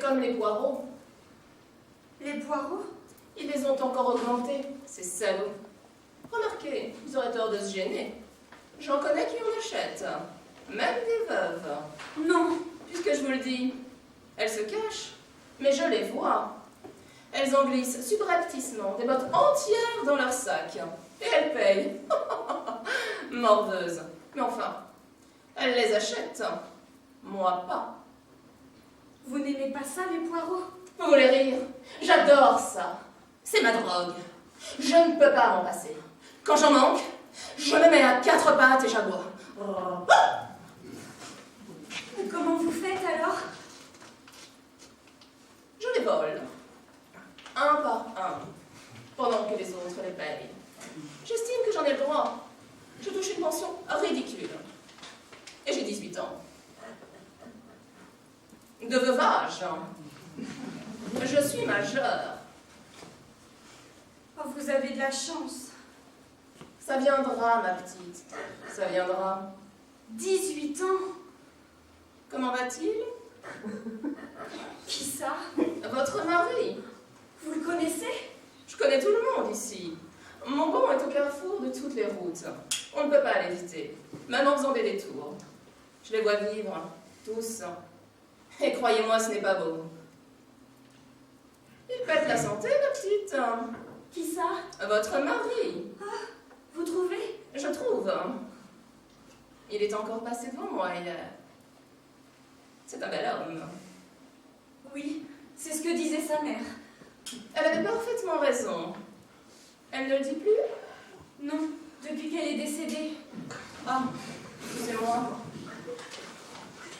comme les poireaux. Les poireaux? Ils les ont encore augmentés, ces salauds. Remarquez, ils auraient tort de se gêner. J'en connais qui en achètent, même des veuves. Non. Puisque je vous le dis, elles se cachent, mais je les vois. Elles en glissent subrepticement des bottes entières dans leur sac. Et elles payent. Mordeuses. Mais enfin, elles les achètent. Moi pas. Vous n'aimez pas ça, les poireaux? Vous voulez rire? J'adore ça. C'est ma drogue. Je ne peux pas m'en passer. Quand j'en manque, je me mets à quatre pattes et j'aboie. Comment vous faites alors? Je les vole. Un par un. Pendant que les autres les payent. J'estime que j'en ai le droit. Je touche une pension ridicule. Et j'ai 18 ans. De veuvage. Je suis majeure. Oh, vous avez de la chance. Ça viendra, ma petite. Ça viendra. 18 ans? Comment va-t-il? Qui ça? Votre mari. Vous le connaissez? Je connais tout le monde ici. Mon bon est au carrefour de toutes les routes. On ne peut pas l'éviter, même en faisant des détours. Je les vois vivre, tous. Et croyez-moi, ce n'est pas beau. Il pète la santé, ma petite. Qui ça? Votre mari. Ah, vous trouvez? Je trouve. Il est encore passé devant moi hier. C'est un bel homme. Oui, c'est ce que disait sa mère. Elle avait parfaitement raison. Elle ne le dit plus? Non, depuis qu'elle est décédée. Ah, excusez-moi.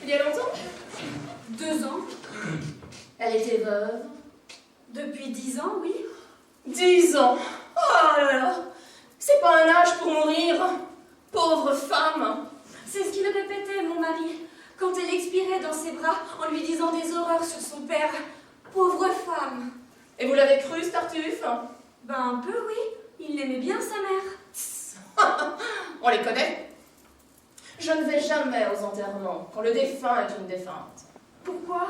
Il y a longtemps? 2 ans. Elle était veuve. Depuis 10 ans, oui. 10 ans. Oh là là. C'est pas un âge pour mourir. Pauvre femme. C'est ce qu'il répétait, mon mari, quand elle expirait dans ses bras en lui disant des horreurs sur son père. Pauvre femme. Et vous l'avez cru, ce Tartuffe? Ben un peu, oui. Il aimait bien sa mère. On les connaît. Je ne vais jamais aux enterrements quand le défunt est une défunte. Pourquoi?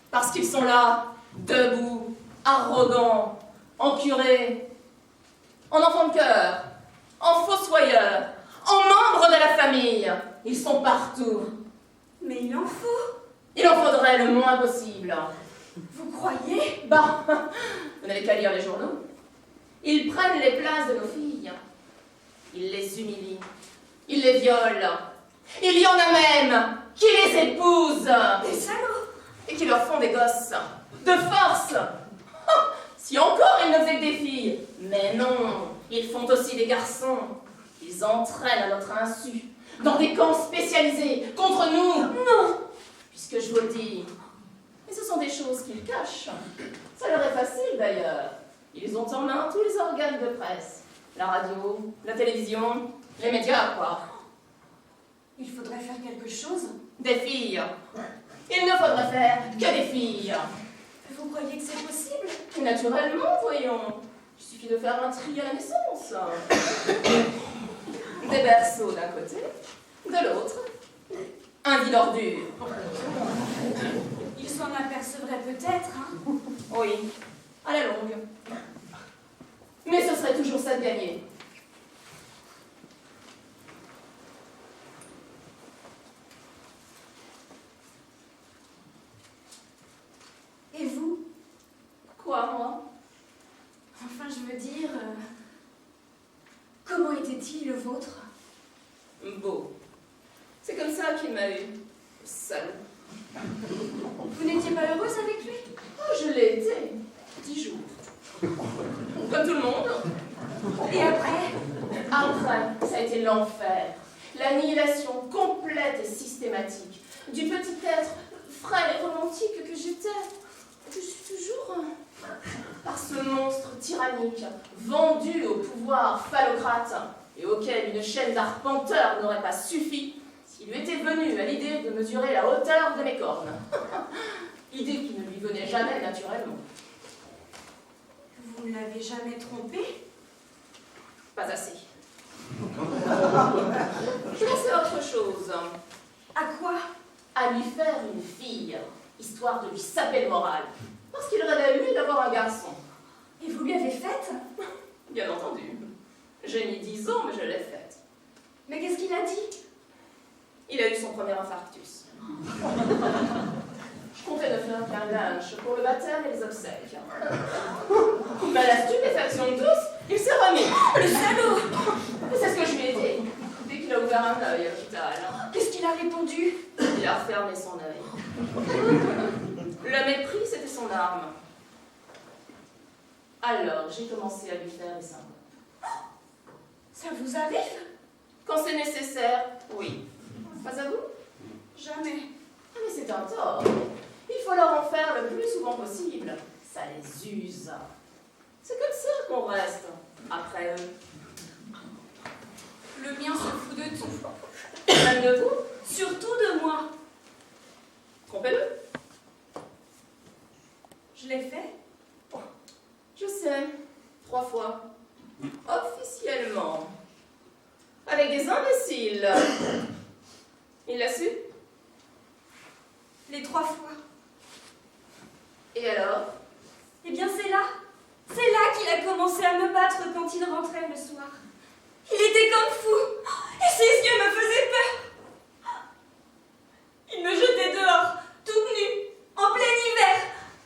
Parce qu'ils sont là, debout, arrogants, en curé, en enfant de cœur, en fossoyeur, en membre de la famille. Ils sont partout. Mais il en faut. Il en faudrait le moins possible. Vous croyez? Bah, vous n'avez qu'à lire les journaux. Ils prennent les places de nos filles. Ils les humilient. Ils les violent. Il y en a même qui les épousent. Des salauds. Et qui leur font des gosses. De force. Si encore ils ne faisaient que des filles. Mais non, ils font aussi des garçons. Ils entraînent à notre insu dans des camps spécialisés contre nous. Non. Puisque je vous le dis. Mais ce sont des choses qu'ils cachent. Ça leur est facile d'ailleurs. Ils ont en main tous les organes de presse. La radio, la télévision, les médias, quoi. Il faudrait faire quelque chose. Des filles. Il ne faudrait faire que des filles. Vous croyez que c'est possible? Naturellement, voyons. Il suffit de faire un tri à la naissance. Des berceaux d'un côté, de l'autre, un lit d'ordures. Il s'en apercevrait peut-être, hein? Oui, à la longue. Mais ce serait toujours ça de gagner. Et vous? Quoi, moi? Enfin, je veux dire... comment était-il, le vôtre? Beau. C'est comme ça qu'il m'a eu. Salaud. Vous n'étiez pas heureuse avec lui? Oh, je l'ai été. 10 jours. Comme tout le monde. Et après? Après, ça a été l'enfer. L'annihilation complète et systématique du petit être frêle et romantique que j'étais. Que je suis toujours. Par ce monstre tyrannique, vendu au pouvoir phallocrate et auquel une chaîne d'arpenteurs n'aurait pas suffi s'il lui était venu à l'idée de mesurer la hauteur de mes cornes. Idée qui ne lui venait jamais naturellement. Vous ne l'avez jamais trompé? Pas assez. Je pensais à autre chose. À quoi? À lui faire une fille. histoire de lui saper le moral, parce qu'il rêvait, lui, d'avoir un garçon. Et vous lui avez faite? Bien entendu. J'ai mis 10 ans, mais je l'ai faite. Mais qu'est-ce qu'il a dit? Il a eu son premier infarctus. Je comptais ne faire qu'un lunch pour le baptême et les obsèques. Mais à la stupéfaction de tous, il s'est remis. Le salaud! C'est ce que je lui ai dit, dès qu'il a ouvert un œil à l'hôpital. Qu'est-ce qu'il a répondu? Il a refermé son œil. Le mépris, c'était son arme. Alors, j'ai commencé à lui faire des symptômes. Ça vous arrive? Quand c'est nécessaire, oui. Pas à vous? Jamais. Ah, mais c'est un tort. Il faut leur en faire le plus souvent possible. Ça les use. C'est comme ça qu'on reste après eux. Le mien se fout de tout. Même de vous? Surtout de moi. Trompez-le. Je l'ai fait? Je sais. 3 fois. Officiellement. Avec des imbéciles. Il l'a su? Les 3 fois. Et alors? Eh bien, c'est là qu'il a commencé à me battre quand il rentrait le soir. Il était comme fou, et ses yeux me faisaient peur. Il me jetait dehors, toute nue, en plein hiver,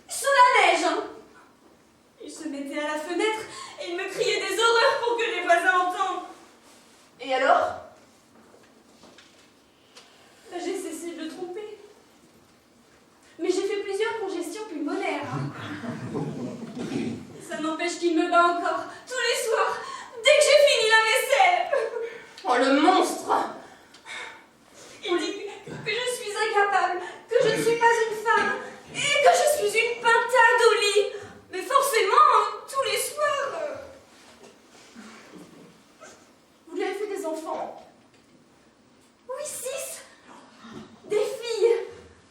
sous la neige. Il se mettait à la fenêtre et il me criait des horreurs pour que les voisins entendent. Et alors? Là, j'ai cessé de le tromper. Mais j'ai fait plusieurs congestions pulmonaires. Ça n'empêche qu'il me bat encore, tous les soirs, dès que j'ai fini la vaisselle. Oh, le monstre! Il dit que je suis incapable, que je ne suis pas une femme, et que je suis une pintade au lit. Mais forcément, tous les soirs... Vous lui avez fait des enfants? Oui, 6. Des filles.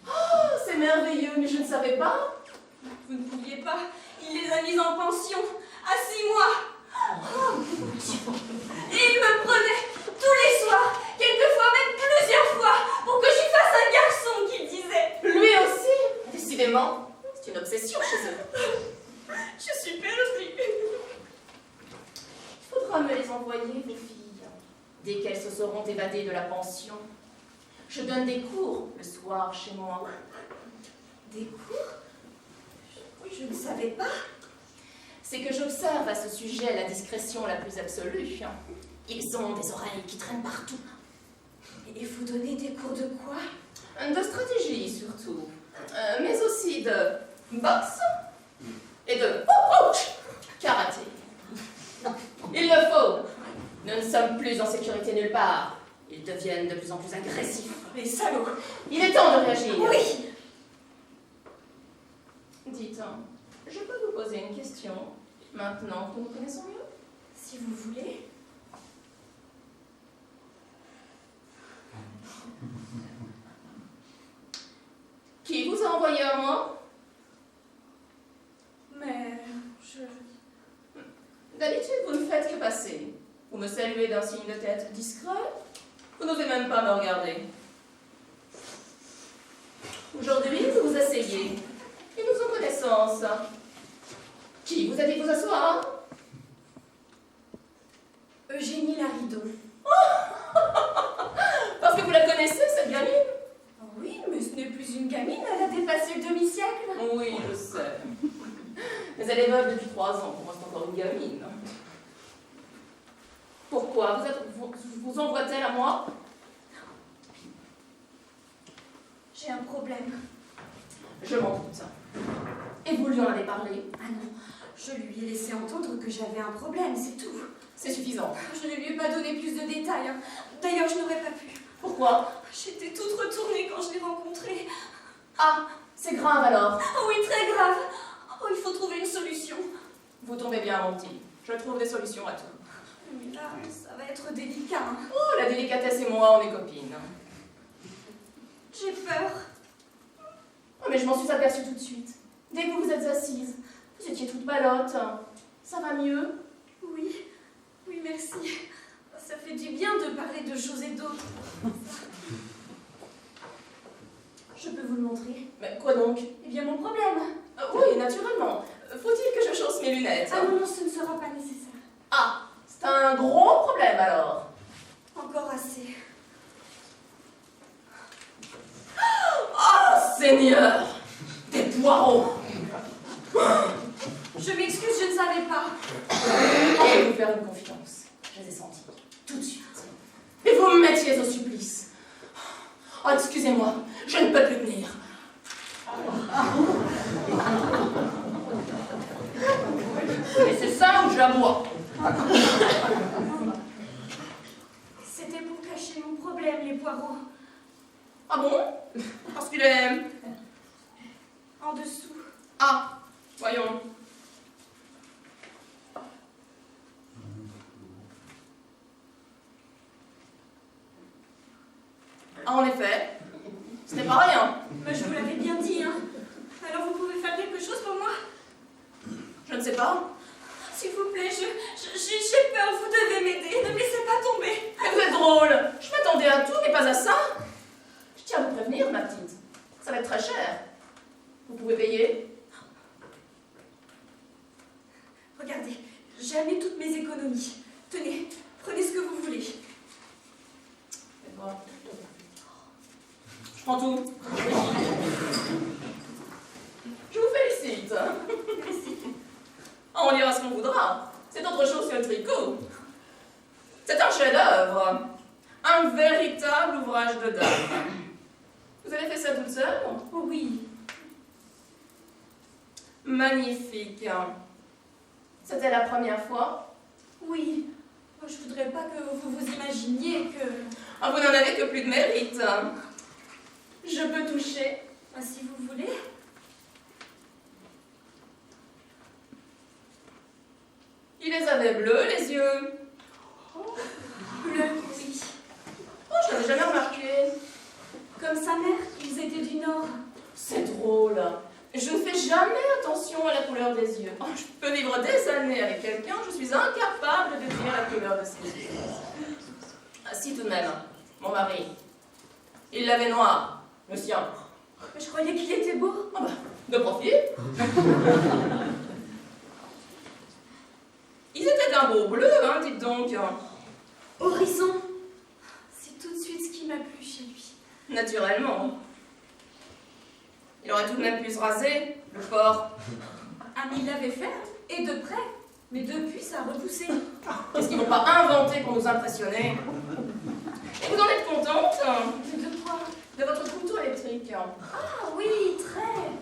Oh, c'est merveilleux, mais je ne savais pas. Vous ne pouviez pas. Il les a mises en pension, à 6 mois. Oh, mon Dieu. Et il me prenait tous les soirs, quelquefois même plusieurs fois, pour que j'y fasse un garçon, qu'il disait. Lui aussi? Décidément, c'est une obsession chez eux. Je suis perdue. Il faudra me les envoyer, vos filles, dès qu'elles se seront évadées de la pension. Je donne des cours le soir chez moi. Des cours? Je ne savais pas. C'est que j'observe à ce sujet la discrétion la plus absolue. Ils ont des oreilles qui traînent partout. Et vous donnez des cours de quoi? De stratégie surtout, mais aussi de boxe et de karaté. Il le faut. Nous ne sommes plus en sécurité nulle part. Ils deviennent de plus en plus agressifs. Les salauds. Il est temps de réagir. Oui. Dites, je peux vous poser une question, maintenant que nous nous connaissons mieux? Si vous voulez. Qui vous a envoyé à moi? Mais je... D'habitude, vous ne faites que passer. Vous me saluez d'un signe de tête discret. Vous n'osez même pas me regarder. Aujourd'hui, vous vous asseyez. Et nous en connaissance. Qui vous a dit de vous asseoir? Eugénie Larideau. Parce que vous la connaissez, cette gamine? Oh oui, mais ce n'est plus une gamine, elle a dépassé le demi-siècle. Oui, je sais. Mais elle est veuve depuis 3 ans, pour moi c'est encore une gamine. Pourquoi? Vous envoie-t-elle à moi? J'ai un problème. Je m'en doute. Et vous lui en avez parlé? Ah non, je lui ai laissé entendre que j'avais un problème, c'est tout. C'est suffisant. Je ne lui ai pas donné plus de détails. Hein. D'ailleurs, je n'aurais pas pu. Pourquoi? J'étais toute retournée quand je l'ai rencontré. Ah, c'est grave alors. Oh oui, très grave. Oh, il faut trouver une solution. Vous tombez bien, mon petit. Je trouve des solutions à tout. Mais là, ça va être délicat. Hein. Oh, la délicatesse et moi, on est copines. J'ai peur. Oh, mais je m'en suis aperçue tout de suite. Dès que vous vous êtes assise, vous étiez toute ballotte. Ça va mieux? Oui, oui, merci. Ça fait du bien de parler de choses et d'autres. Je peux vous le montrer? Mais Quoi donc? Eh bien, mon problème. Oui, naturellement. Faut-il que je chausse mes lunettes? Ah non, ce ne sera pas nécessaire. Ah, c'est un gros problème alors. Encore assez. Oh, Seigneur! Des poireaux! Je m'excuse, je ne savais pas. Je vais vous faire une confidence. Je les ai sentis, tout de suite. Et vous me mettiez au supplice. Oh, excusez-moi, je ne peux plus tenir. Mais c'est ça ou je la bois? C'était pour cacher mon problème, les poireaux. Ah bon? Parce qu'il est... En dessous. Ah, voyons. Ah, en effet, ce n'est pas rien. Mais je vous l'avais bien dit, hein. Alors vous pouvez faire quelque chose pour moi? Je ne sais pas. S'il vous plaît, j'ai peur, vous devez m'aider. Ne me laissez pas tomber. Mais vous êtes drôle. Je m'attendais à tout, mais pas à ça. Je tiens à vous prévenir, ma petite. Ça va être très cher. Vous pouvez payer? Regardez, j'ai amené toutes mes économies. Tenez, prenez ce que vous voulez. Je prends tout. Je vous félicite. Merci. On dira ce qu'on voudra. C'est autre chose que le tricot. C'est un chef-d'œuvre. Un véritable ouvrage de dame. Vous avez fait ça toute seule? Oh oui. Magnifique. C'était la première fois? Oui. Oh, je voudrais pas que vous vous imaginiez que... Ah, vous n'en avez que plus de mérite. Je peux toucher? Ah, si vous voulez. Il les avait bleus, les yeux. Bleu, oui. Oh, je l'avais jamais remarqué. Comme sa mère, ils étaient du Nord. C'est drôle. Je ne fais jamais attention à la couleur des yeux. Oh, je peux vivre des années avec quelqu'un, je suis incapable de décrire la couleur de ses yeux. Ah si, tout de même, mon mari. Il l'avait noir, le sien. Mais je croyais qu'il était beau. Ah bah, de profil. Ils étaient d'un beau bleu, hein, dites donc. Horizon. C'est tout de suite ce qui m'a plu chez lui. Naturellement. Il aurait tout de même pu se raser, le porc. Ah, mais il l'avait fait, et de près. Mais depuis, ça a repoussé. Qu'est-ce qu'ils n'ont pas inventé pour nous impressionner? Et vous en êtes contente? De quoi? De votre couteau électrique. Ah oui, très.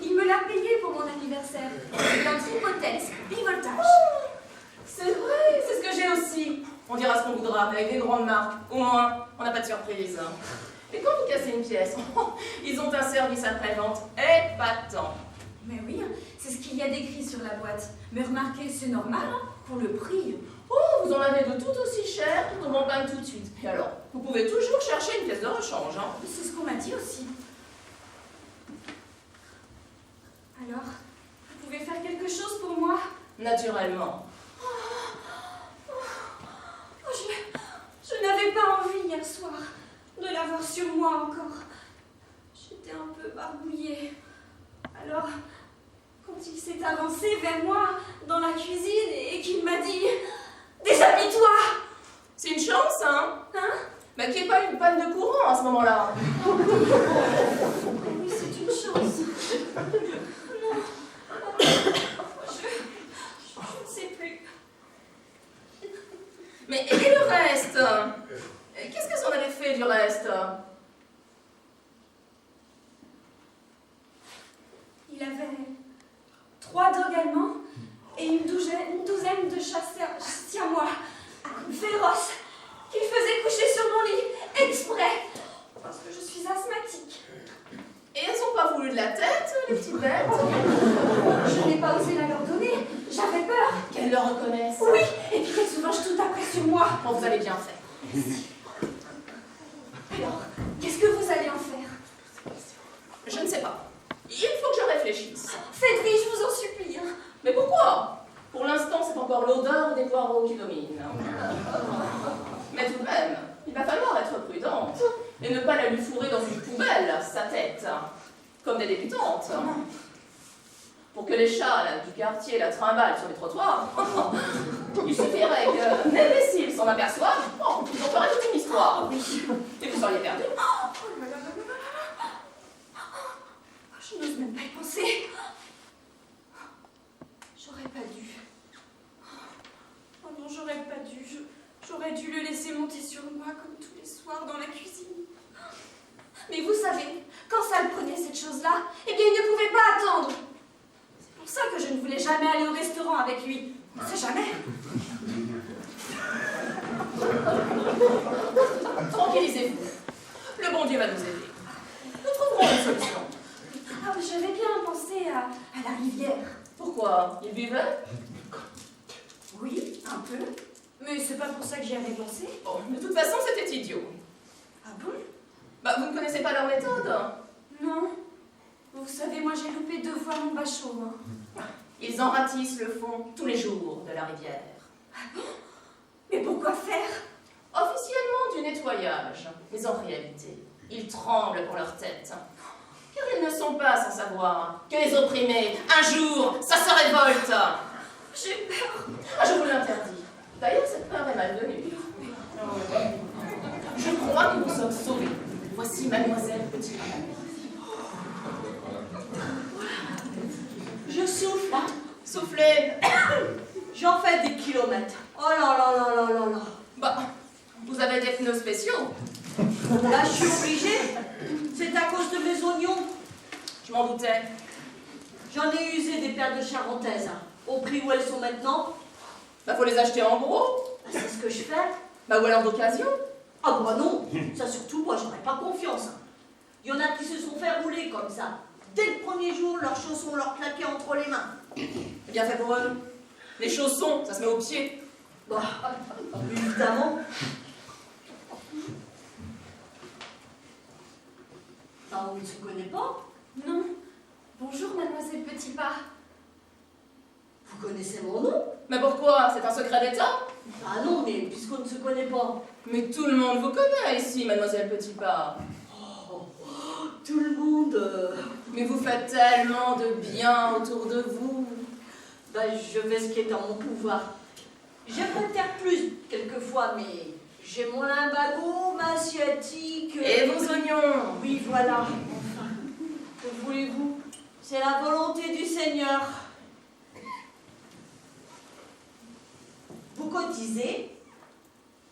Il me l'a payé pour mon anniversaire. C'est un Tripotex, bivoltage. C'est vrai, c'est ce que j'ai aussi. On dira ce qu'on voudra, mais avec des grandes marques. Au moins, on n'a pas de surprise. Et quand vous cassez une pièce, ils ont un service après-vente épatant. Mais oui, c'est ce qu'il y a d'écrit sur la boîte. Mais remarquez, c'est normal, hein, pour le prix. Oh, vous en avez de tout aussi cher qui tombe en panne tout de suite. Et alors, vous pouvez toujours chercher une pièce de rechange. Hein. C'est ce qu'on m'a dit aussi. Alors, vous pouvez faire quelque chose pour moi? Naturellement. Oh, je n'avais pas envie hier soir de l'avoir sur moi encore. J'étais un peu barbouillée. Alors, quand il s'est avancé vers moi dans la cuisine et qu'il m'a dit « Déshabille-toi !» C'est une chance, hein? Hein? Mais qu'il n'y ait pas une panne de courant à ce moment-là. Oui, c'est une chance. Non. Je ne sais plus. Mais et le reste? Qu'est-ce que ça en avait fait du reste? Il avait 3 dogs allemands et une douzaine de chats siamois, féroces, qu'il faisait coucher sur mon lit, exprès, parce que je suis asthmatique. Et elles n'ont pas voulu de la tête, les petites bêtes? Je n'ai pas osé la leur donner, j'avais peur. Qu'elles le reconnaissent. Oui, et puis qu'elles se vengent tout après sur moi. Bon, vous avez bien fait. Alors, qu'est-ce que vous allez en faire? Je ne sais pas. Il faut que je réfléchisse. Faites vite, je vous en supplie. Hein. Mais pourquoi? Pour l'instant, c'est encore l'odeur des poireaux qui domine. Mais tout de même, il va falloir être prudente et ne pas la lui fourrer dans une poubelle, sa tête. Comme des débutantes. Pour que les chats là, du quartier la trimballent sur les trottoirs, il suffirait que l'imbécile s'en aperçoive, ils en feraient toute une histoire. Et vous seriez perdu. Je n'ose même pas y penser. J'aurais pas dû. Oh non, j'aurais pas dû. J'aurais dû le laisser monter sur moi comme tous les soirs dans la cuisine. Mais vous savez, quand ça le prenait cette chose-là, eh bien il ne pouvait pas attendre. C'est pour ça que je ne voulais jamais aller au restaurant avec lui. On ne sait jamais. Tranquillisez-vous. Le bon Dieu va nous aider. Nous trouverons une solution. Ah, mais j'avais bien pensé à la rivière. Pourquoi? Il buvait? Oui, un peu. Mais c'est pas pour ça que j'y avais pensé. Bon, de toute façon, c'était idiot. Ah bon? Bah, vous ne connaissez pas leur méthode? Non. Vous savez, moi j'ai loupé 2 fois mon bachot. Ils enratissent le fond tous les jours de la rivière. Ah bon? Mais pourquoi faire? Officiellement du nettoyage, mais en réalité, ils tremblent pour leur tête. Car ils ne sont pas sans savoir que les opprimés, un jour, ça se révolte. J'ai peur. Ah, je vous l'interdis. D'ailleurs, cette peur est malvenue. Je crois que nous sommes sauvés. Voici Mademoiselle Petit. Je souffle. Soufflez. J'en fais des kilomètres. Oh là là là là là là. Bah, vous avez des pneus spéciaux. Là, je suis obligée. C'est à cause de mes oignons. Je m'en doutais. J'en ai usé des paires de charentaises. Au prix où elles sont maintenant. Bah, faut les acheter en gros. C'est ce que je fais. Bah, ou alors d'occasion. Ah bah non. Ça surtout, moi, j'aurais pas confiance. Il y en a qui se sont fait rouler comme ça. Dès le premier jour, leurs chaussons leur claquaient entre les mains. C'est bien fait pour eux. Les chaussons, ça se met aux pieds. Bah, évidemment. Ah, on ne se connaît pas? Non. Bonjour, Mademoiselle Petit Pas. Vous connaissez mon nom? Mais pourquoi? C'est un secret d'État? Ah non, mais puisqu'on ne se connaît pas. Mais tout le monde vous connaît ici, Mademoiselle Petit Pas. Oh, tout le monde. Mais vous faites tellement de bien autour de vous. Ben, je fais ce qui est en mon pouvoir. J'aimerais faire plus, quelquefois, mais j'ai mon limbago, ma sciatique... Et vos oignons? Oui, voilà. Enfin, que voulez-vous? C'est la volonté du Seigneur. Vous cotisez?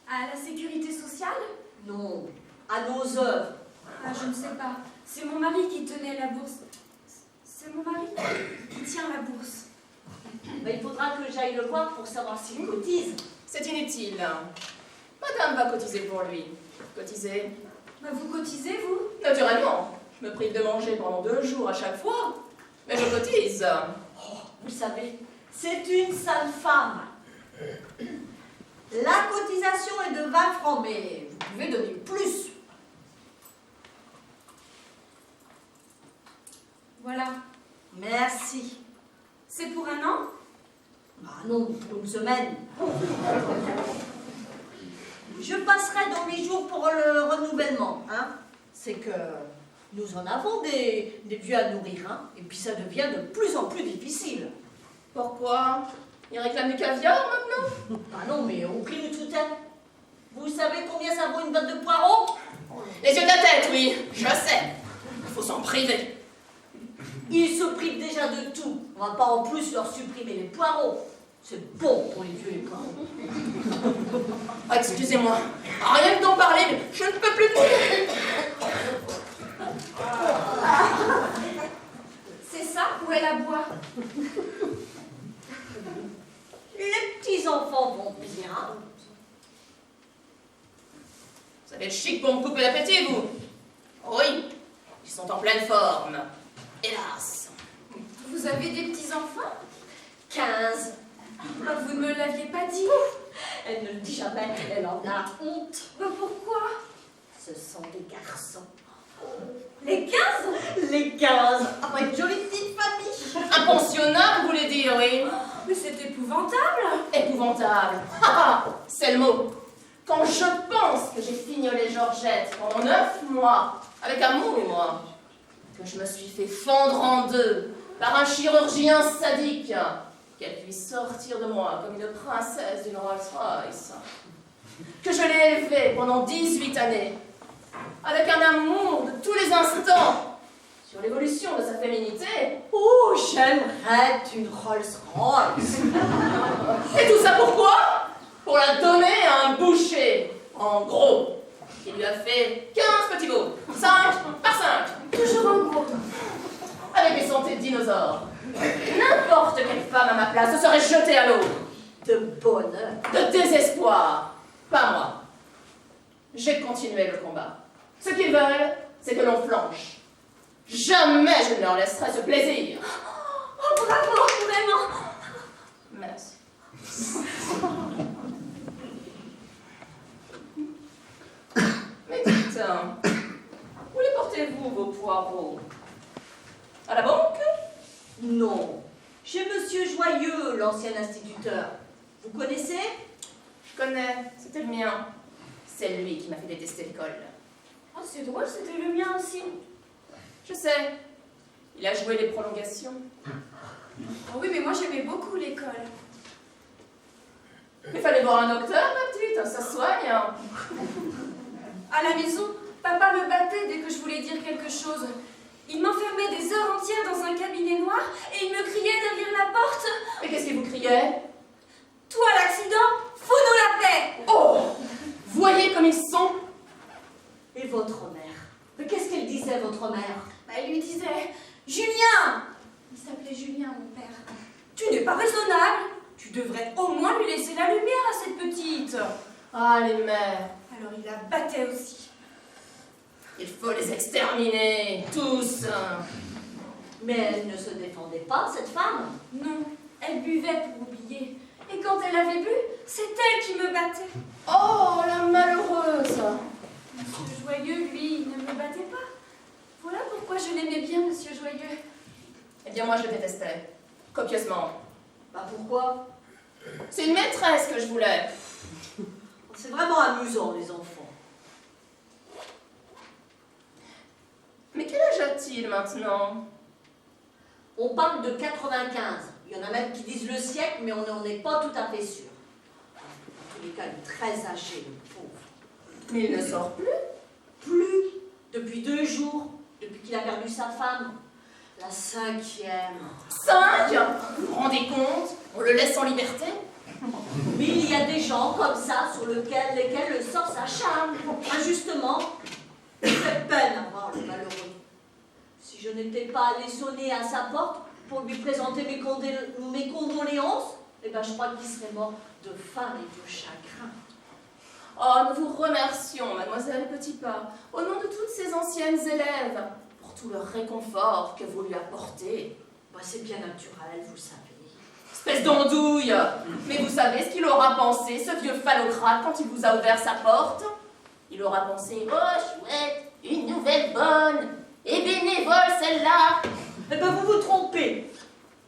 À la sécurité sociale? Non, à nos œuvres. Ah, je ne sais pas. C'est mon mari qui tenait la bourse. C'est mon mari qui tient la bourse. Ben, il faudra que j'aille le voir pour savoir s'il cotise. C'est inutile. Madame va cotiser pour lui. Cotiser? Bah, vous cotisez, vous? Naturellement. Je me prive de manger pendant 2 jours à chaque fois. Mais je cotise. Oh, vous savez, c'est une sale femme. La cotisation est de 20 francs, mais vous pouvez donner plus. Voilà. Merci. C'est pour un an? Ah non, pour une semaine. Je passerai dans les jours pour le renouvellement. Hein. C'est que nous en avons des vieux à nourrir. Hein, et puis ça devient de plus en plus difficile. Pourquoi? Il réclame du caviar maintenant? Ah non, mais au prix de tout est. Vous savez combien ça vaut une botte de poireaux? Les yeux de la tête, oui, je sais. Il faut s'en priver. Ils se privent déjà de tout. On va pas en plus leur supprimer les poireaux. C'est bon pour les vieux les poireaux. Ah, excusez-moi. Rien que d'en parler, mais je ne peux plus. C'est ça ou elle aboie? Les petits-enfants vont bien. Vous avez le chic pour me couper l'appétit, vous? Oui, ils sont en pleine forme. Hélas. Vous avez des petits-enfants? 15. Bah, vous ne me l'aviez pas dit. Elle ne le dit jamais, elle en a honte. Bah, pourquoi? Ce sont des garçons. Les 15? Les 15. Ah, bah, une jolie petite famille. Un pensionnat, vous voulez dire, oui? Mais c'est épouvantable. Épouvantable. Ah, c'est le mot. Quand je pense que j'ai fignolé Georgette pendant 9 mois, avec amour, que je me suis fait fendre en deux par un chirurgien sadique, qu'elle puisse sortir de moi comme une princesse d'une Rolls-Royce, que je l'ai élevée pendant 18 années, avec un amour de tous les instants sur l'évolution de sa féminité. Oh, j'aimerais une Rolls-Royce. Et tout ça pourquoi? Pour la donner à un boucher, en gros. Il lui a fait 15 petits veaux, 5 par 5, toujours en gros, avec des santé de dinosaures. N'importe quelle femme à ma place se serait jetée à l'eau. De bonheur. De désespoir. Pas moi. J'ai continué le combat. Ce qu'ils veulent, c'est que l'on flanche. Jamais je ne leur laisserai ce plaisir. Oh, bravo, vraiment. Merci. Mais dites, où les portez-vous, vos poireaux? À la banque? Non. Chez Monsieur Joyeux, l'ancien instituteur. Vous connaissez? Je connais, c'était le mien. C'est lui qui m'a fait détester l'école. Oh, c'est drôle, c'était le mien aussi. Je sais, il a joué les prolongations. Oh oui, mais moi j'aimais beaucoup l'école. Mais fallait voir un docteur, ma petite, ça soigne. À la maison, papa me battait dès que je voulais dire quelque chose. Il m'enfermait des heures entières dans un cabinet noir et il me criait derrière la porte. Mais qu'est-ce qu'il vous criait? Toi, l'accident, fous-nous la paix. Oh! Voyez comme ils sont. Et votre mère? Mais qu'est-ce qu'elle disait, votre mère? Bah, il lui disait, Julien. Il s'appelait Julien, mon père. Tu n'es pas raisonnable. Tu devrais au moins lui laisser la lumière à cette petite. Ah, les mères. Alors il la battait aussi. Il faut les exterminer, tous. Mais elle ne se défendait pas, cette femme? Non, elle buvait pour oublier. Et quand elle avait bu, c'est elle qui me battait. Oh, la malheureuse. Monsieur Joyeux, lui, il ne me battait pas. Voilà pourquoi je l'aimais bien, Monsieur Joyeux. Eh bien, moi, je le détestais. Copieusement. Bah pourquoi? C'est une maîtresse que je voulais. C'est vraiment amusant, les enfants. Mais quel âge a-t-il maintenant? On parle de 95. Il y en a même qui disent le siècle, mais on n'en est pas tout à fait sûr. En tous les cas, il est très âgé, le pauvre. Mais il ne sort plus. Plus. Depuis 2 jours, depuis qu'il a perdu sa femme. La 5e. 5? Vous vous rendez compte? On le laisse en liberté? Mais il y a des gens comme ça sur lesquels le sort s'acharne. Injustement. C'est peine à voir le malheureux. Si je n'étais pas allée sonner à sa porte pour lui présenter mes condoléances, eh ben je crois qu'il serait mort de faim et de chagrin. Oh, nous vous remercions, mademoiselle Petitpas, au nom de toutes ces anciennes élèves, pour tout le réconfort que vous lui apportez. Bah, c'est bien naturel, vous savez. Espèce d'andouille! Mais vous savez ce qu'il aura pensé, ce vieux phallocrate, quand il vous a ouvert sa porte? Il aura pensé, oh chouette, une nouvelle bonne, et bénévole celle-là! Eh ben vous vous trompez.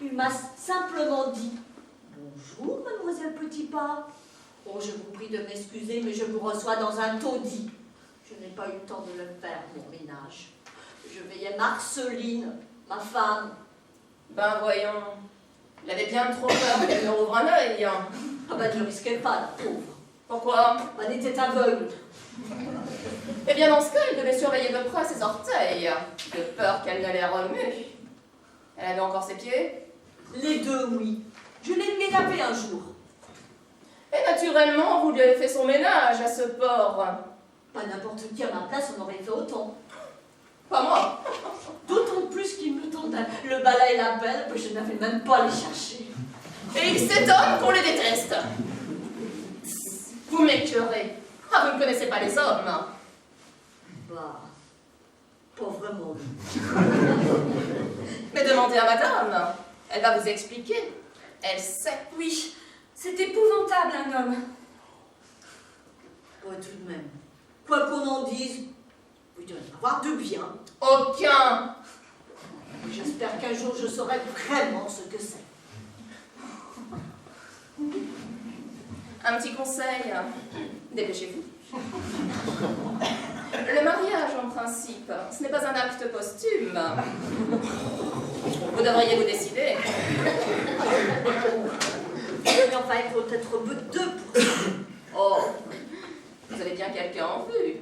Il m'a simplement dit « Bonjour, mademoiselle Petitpas. Oh, je vous prie de m'excuser, mais je vous reçois dans un taudis. Je n'ai pas eu le temps de le faire, mon ménage. Je veillais Marceline, ma femme. » Ben voyons, il avait bien trop peur qu'elle me rouvre un œil. Ah ben, ne risquez pas, la pauvre. Pourquoi? Elle était aveugle. Eh bien dans ce cas, il devait surveiller de près ses orteils, de peur qu'elle ne les remue. Elle avait encore ses pieds? Les deux, oui. Je l'ai mis lavé un jour. Et naturellement, vous lui avez fait son ménage à ce porc. Pas n'importe qui à ma place, on aurait fait autant. Pas moi. D'autant plus qu'il me tendait le balai et la pelle que je n'avais même pas à les chercher. Et il s'étonne qu'on les déteste. Vous m'écœurez. Ah, vous ne connaissez pas les hommes. Bah, pas vraiment. Mais demandez à madame. Elle va vous expliquer. Elle sait. Oui, c'est épouvantable, un homme. Ouais, tout de même. Quoi qu'on en dise, il doit y en avoir de bien. Aucun. J'espère qu'un jour je saurai vraiment ce que c'est. Un petit conseil. Dépêchez-vous. Le mariage, en principe, ce n'est pas un acte posthume. Vous devriez vous décider. Enfin, il faut être deux pour ça. Oh, vous avez bien quelqu'un en vue.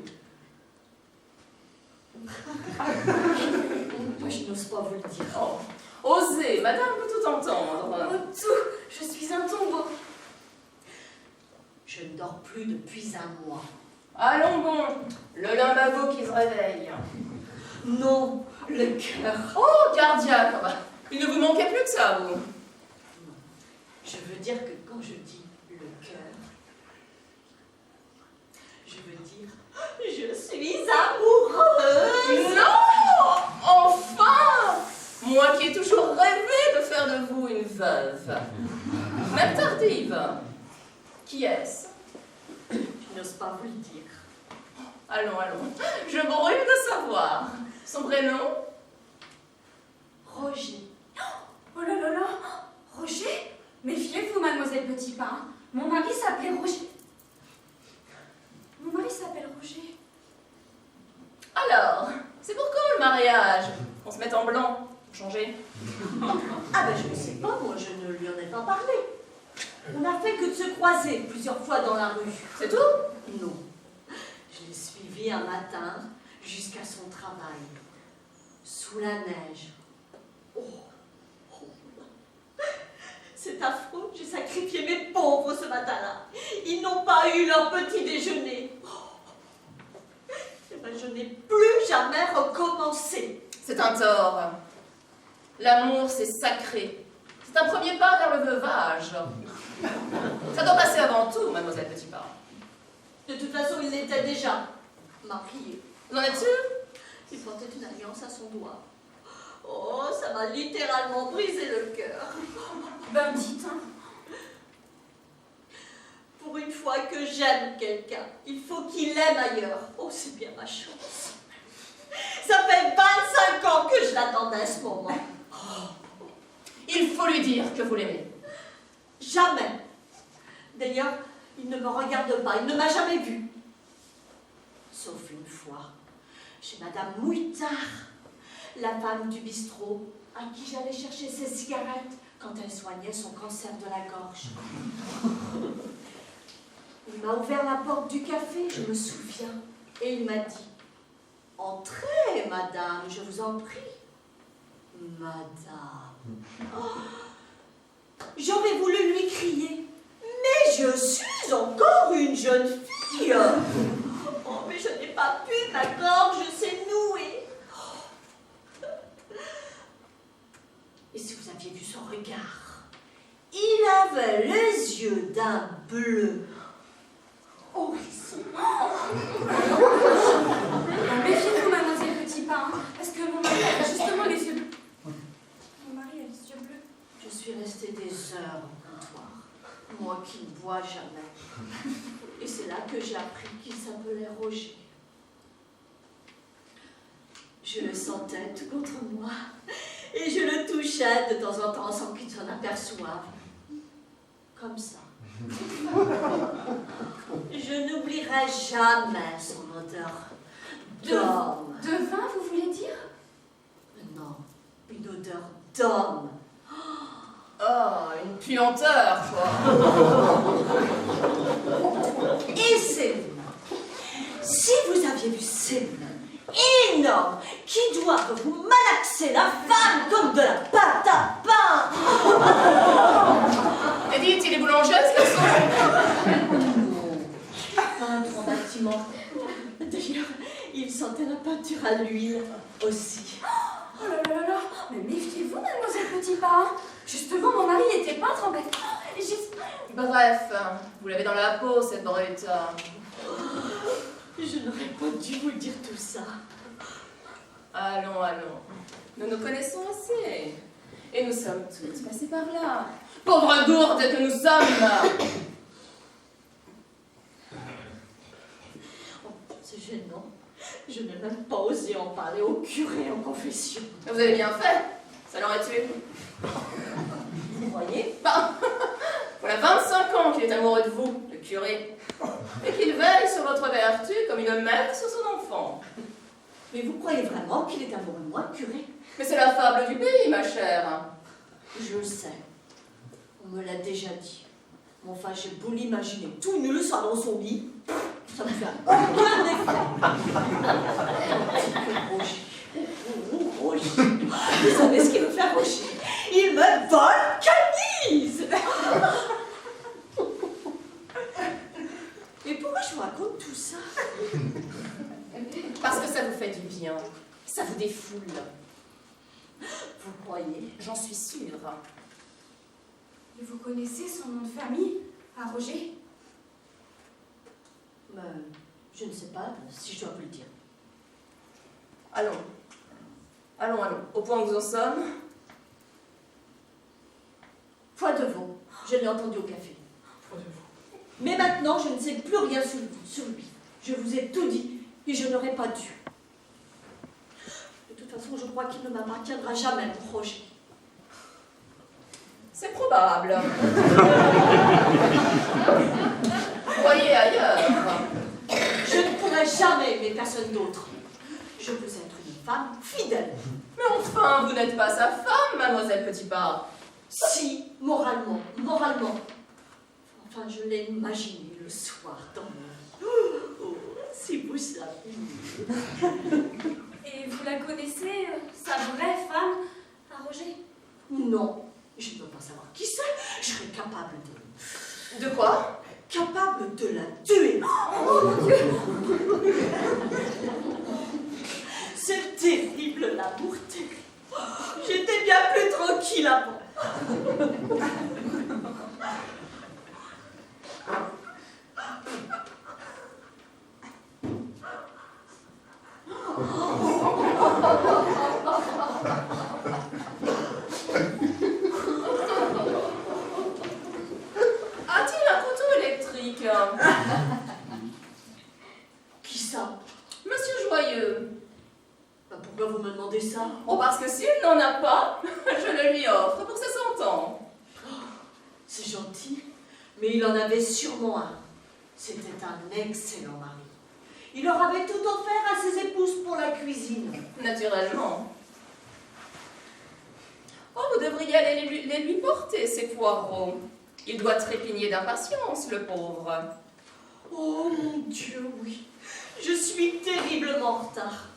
Moi, je n'ose pas vous le dire. Oh, osez, madame peut tout entendre. Oh, tout. Je suis un tombeau. Je ne dors plus depuis un mois. Allons bon, le lumbago qui se réveille. Non, le cœur. Oh, cardiaque, il ne vous manquait plus que ça, vous. Je veux dire que quand je dis le cœur, je veux dire je suis amoureuse. Non, enfin, moi qui ai toujours rêvé de faire de vous une veuve, même tardive. Qui est-ce? Je n'ose pas vous le dire. Allons, allons, je brûle de savoir. Son prénom? Roger. Oh là là là. Roger? Méfiez-vous, mademoiselle Petit Pain. Mon mari s'appelait Roger. Mon mari s'appelle Roger. Alors, c'est pour quand le mariage? On se met en blanc, pour changer. Ah ben je ne sais pas, moi je ne lui en ai pas parlé. On n'a fait que de se croiser plusieurs fois dans la rue. C'est tout? Non. Je l'ai suivi un matin jusqu'à son travail. Sous la neige. Oh. C'est affreux, j'ai sacrifié mes pauvres ce matin-là. Ils n'ont pas eu leur petit déjeuner. Eh ben, je n'ai plus jamais recommencé. C'est un tort. L'amour, c'est sacré. C'est un premier pas vers le veuvage. Ça doit passer avant tout, mademoiselle Petit Pain. De toute façon, il l'était déjà marié. Vous en êtes sûre? Il portait une alliance à son doigt. Oh, ça m'a littéralement brisé le cœur. Ben dites, hein. Pour une fois que j'aime quelqu'un, il faut qu'il aime ailleurs. Oh, c'est bien ma chance. Ça fait 25 ans que je l'attendais ce moment. Il faut lui dire que vous l'aimez. Jamais. D'ailleurs, il ne me regarde pas, il ne m'a jamais vue. Sauf une fois, chez Madame Mouitard, la femme du bistrot, à qui j'allais chercher ses cigarettes quand elle soignait son cancer de la gorge. Il m'a ouvert la porte du café, je me souviens, et il m'a dit « Entrez, madame, je vous en prie. » Madame. Oh, j'aurais voulu lui crier « Mais je suis encore une jeune fille !» Oh, mais je n'ai pas pu, ma gorge s'est nouée. Et si vous aviez vu son regard, il avait les yeux d'un bleu horizon. Méfiez-vous, mademoiselle Petit Pain, parce que mon mari a justement les yeux bleus. Mon mari a les yeux bleus. Je suis restée des heures au comptoir, moi qui ne bois jamais. Et c'est là que j'ai appris qu'il s'appelait Roger. Je le sentais tout contre moi, et je le touchais de temps en temps sans qu'il s'en aperçoive. Comme ça. Je n'oublierai jamais son odeur d'homme. De vin, vous voulez dire? Non, une odeur d'homme. Oh, une puanteur, quoi. Et ses mains. Si vous aviez vu ces mains énormes qui doivent vous malaxer la femme comme de la pâte à pain. Et dites, il est boulanger, ce garçon? Peintre en bâtiment. D'ailleurs, il sentait la peinture à l'huile aussi. Oh là là là, mais méfiez-vous, mademoiselle Petit Pain. Justement, mon mari était peintre en bâtiment. Bref, vous l'avez dans la peau, cette brute. Je n'aurais pas dû vous dire tout ça. Allons, allons. Nous nous connaissons assez. Et nous sommes toutes passées par là. Pauvres gourdes que nous sommes. Oh, c'est gênant. Je n'ai même pas osé en parler au curé en confession. Vous avez bien fait. Ça l'aurait tué. Vous voyez? Bah, voilà 25 ans qu'il est amoureux de vous, le curé. Et qu'il veille sur votre vertu comme une mère sur son enfant. Mais vous croyez vraiment qu'il est amoureux de moi, curé? Mais c'est la fable du pays, ma chère. Je le sais. On me l'a déjà dit. Mais enfin, j'ai beau l'imaginer tout nu le soir dans son lit, ça me fait aucun effet. Roger. Vous savez ce qu'il veut faire, Roger? Il me volcanise. Et pourquoi je vous raconte tout ça? Parce que ça vous fait du bien. Ça vous défoule. Vous croyez? J'en suis sûre. Et vous connaissez son nom de famille, à Roger? Je ne sais pas si je dois vous le dire. Allons. Allons. Au point où nous en sommes. Foi de veau, je l'ai entendu au café. Mais maintenant, je ne sais plus rien sur lui. Je vous ai tout dit et je n'aurais pas dû. De toute façon, je crois qu'il ne m'appartiendra jamais, mon Roger. C'est probable. Voyez ailleurs. Je ne pourrai jamais aimer personne d'autre. Je veux être une femme fidèle. Mais enfin, vous n'êtes pas sa femme, mademoiselle Petitpas. Si, moralement. Enfin, je l'ai imaginé le soir dans mon lit. Oh, si vous saviez. Et vous la connaissez, sa vraie femme, à Roger? Non, je ne veux pas savoir qui c'est. Je serais capable de... De quoi? Capable de la tuer. Oh mon Dieu! C'est terrible, l'amour terrible. J'étais bien plus tranquille avant. A-t-il un couteau électrique? Qui ça? Monsieur Joyeux. Pourquoi vous me demandez ça? Oh, parce que s'il n'en a pas, je le lui offre pour ses 100 ans. C'est gentil, mais il en avait sûrement un. C'était un excellent mari. Il leur avait tout offert à ses épouses pour la cuisine. Naturellement. Oh, vous devriez aller les lui porter, ces poireaux. Il doit trépigner d'impatience, le pauvre. Oh mon Dieu, oui. Je suis terriblement en retard.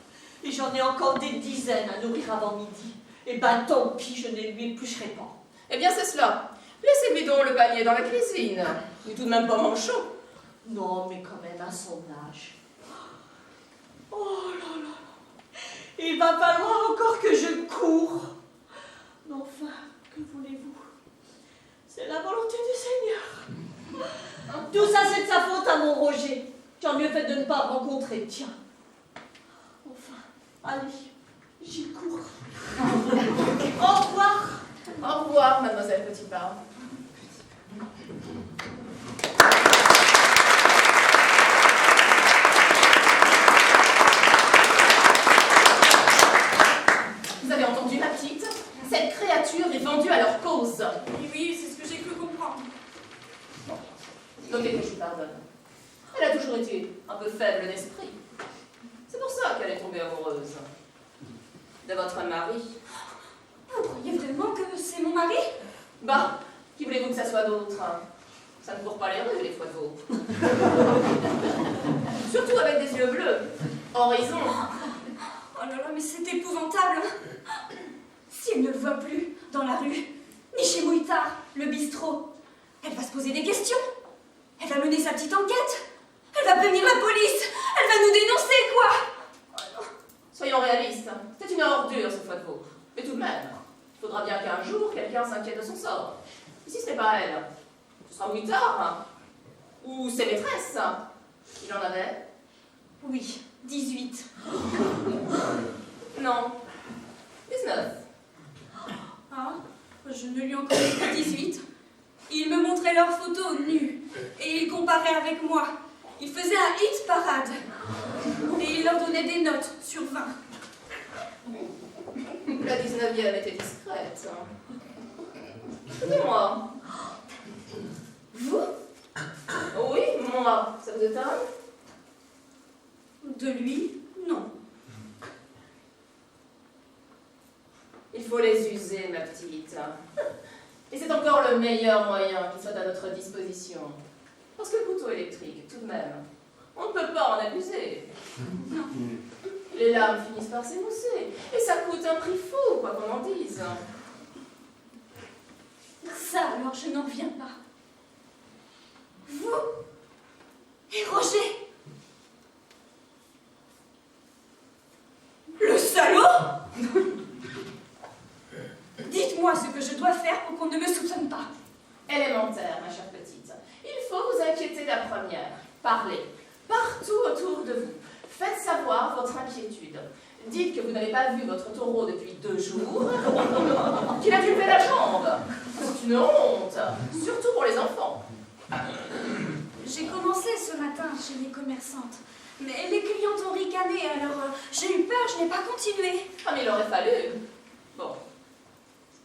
Et j'en ai encore des dizaines à nourrir avant midi. Et ben tant pis, je ne lui éplucherai pas. Eh bien, c'est cela. Laissez-lui donc le panier dans la cuisine. Il n'est tout de même pas manchot. Non, mais quand même à son âge. Oh là là. Il va falloir encore que je cours. Mais enfin, que voulez-vous? C'est la volonté du Seigneur. Tout ça, c'est de sa faute à mon Roger. J'en mieux fait de ne pas rencontrer, tiens. Enfin, allez, j'y cours. Au revoir. Au revoir, mademoiselle Petitpas. Vous avez entendu, ma petite? Cette créature est vendue à leur cause. Oui, c'est ce que j'ai cru comprendre. Notez que je vous pardonne. Elle a toujours été un peu faible d'esprit. C'est pour ça qu'elle est tombée amoureuse de votre mari. Vous croyez vraiment que c'est mon mari? Bah, qui voulez-vous que ça soit d'autre? Ça ne court pas les rues, les foiseaux. Surtout avec des yeux bleus. Horizon. Oh là là, mais c'est épouvantable. Si elle ne le voit plus dans la rue, ni chez Mouitard, le bistrot, elle va se poser des questions. Elle va mener sa petite enquête. Elle va prévenir la police. Elle va nous dénoncer, quoi. Oh non. Soyons réalistes. C'est une ordure, ce foiseau. Mais tout de même, il faudra bien qu'un jour, quelqu'un s'inquiète de son sort. Et si ce n'est pas elle, ce sera Mouitard. Ou ses maîtresses. Il en avait? Oui, 18. Non. 19. Ah, je ne lui en connais que 18. Il me montrait leurs photos nues et il comparait avec moi. Il faisait un hit parade et il leur donnait des notes sur 20. La 19e était discrète. Écoutez-moi. Vous, Oui, moi, ça vous étonne? De lui, non. Il faut les user, ma petite. Et c'est encore le meilleur moyen qui soit à notre disposition. Parce que le couteau électrique, tout de même, on ne peut pas en abuser. Non. Les lames finissent par s'émousser, et ça coûte un prix fou, quoi qu'on en dise. Ça, alors, je n'en reviens pas. Vous et Roger. Le salaud! Dites-moi ce que je dois faire pour qu'on ne me soupçonne pas. Élémentaire, ma chère petite. Il faut vous inquiéter la première. Parlez. Partout autour de vous. Faites savoir votre inquiétude. Dites que vous n'avez pas vu votre taureau depuis 2 jours, qu'il a dû lever la jambe. C'est une honte, surtout pour les enfants. J'ai commencé ce matin chez les commerçantes, mais les clientes ont ricané, alors j'ai eu peur, je n'ai pas continué. Ah, mais il aurait fallu. Bon.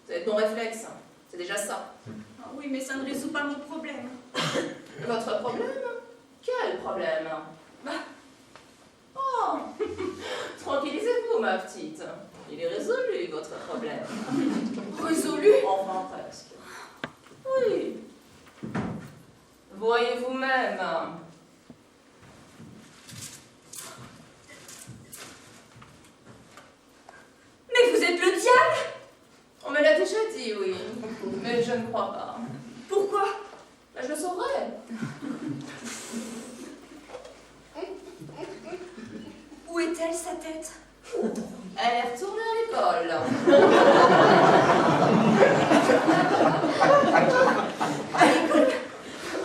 Vous avez de bons réflexes. C'est déjà ça. Ah oui, mais ça ne résout pas mon problème. Votre problème? Quel problème? Bah. Oh. Tranquillisez-vous, ma petite. Il est résolu, votre problème. Résolu? Enfin, presque. Oui. Voyez vous-même. Mais vous êtes le diable! On me l'a déjà dit, oui. Mais je ne crois pas. Pourquoi? Ben, je le saurais. Où est-elle, sa tête? Elle est retournée à l'école. À l'école?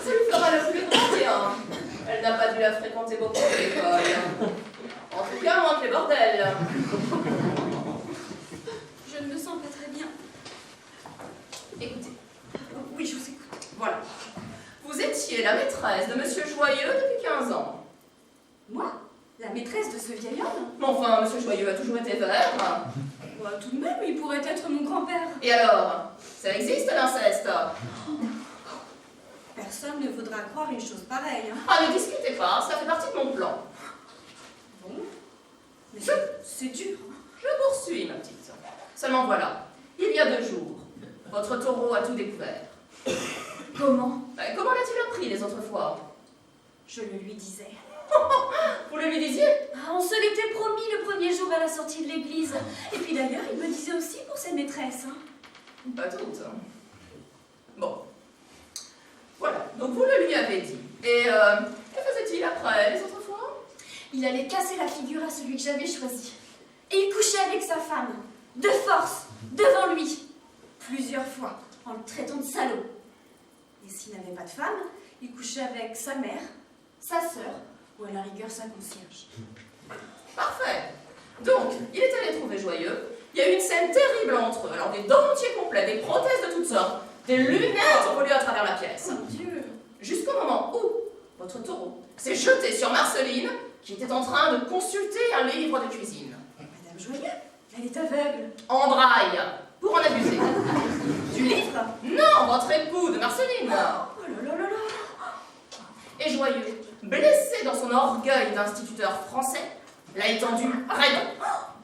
Ça lui fera le plus grand bien. Elle n'a pas dû la fréquenter beaucoup à l'école. En tout cas, moins que les bordels. Je ne me sens pas très bien. Écoutez, Oui, je vous écoute. voilà. Vous étiez la maîtresse de Monsieur Joyeux depuis 15 ans. Moi? La maîtresse de ce vieil homme? Mais enfin, Monsieur Joyeux a toujours été vert. Bah, tout de même, il pourrait être mon grand-père. Et alors? Ça existe, l'inceste? Personne ne voudra croire une chose pareille, hein. Ah, ne discutez pas, ça fait partie de mon plan. Bon. Mais c'est dur. Je poursuis, ma petite. Seulement voilà, il y a 2 jours, votre taureau a tout découvert. Comment? Ben, comment l'a-t-il appris les autres fois? Je le lui disais. Vous le lui disiez? Ah, on se l'était promis le premier jour à la sortie de l'église. Et puis d'ailleurs, il me disait aussi pour ses maîtresses. Hein. Pas toutes. Bon. Voilà, donc vous le lui avez dit. Et que faisait-il après les autres fois? Il allait casser la figure à celui que j'avais choisi. Et il couchait avec sa femme, de force, devant lui, plusieurs fois, en le traitant de salaud. Et s'il n'avait pas de femme, il couchait avec sa mère, sa sœur, ou à la rigueur sa concierge. Parfait. Donc, il est allé trouver Joyeux. Il y a eu une scène terrible entre eux. Alors, des dentiers complets, des prothèses de toutes sortes, des lunettes volées à travers la pièce. Mon Dieu! Jusqu'au moment où votre taureau s'est jeté sur Marceline, qui était en train de consulter un livre de cuisine. Madame Joyeux, elle est aveugle. En braille, pour en abuser. Du livre? Non, votre époux de Marceline. Oh là là là là! Et Joyeux, blessé dans son orgueil d'instituteur français, l'a étendu raide.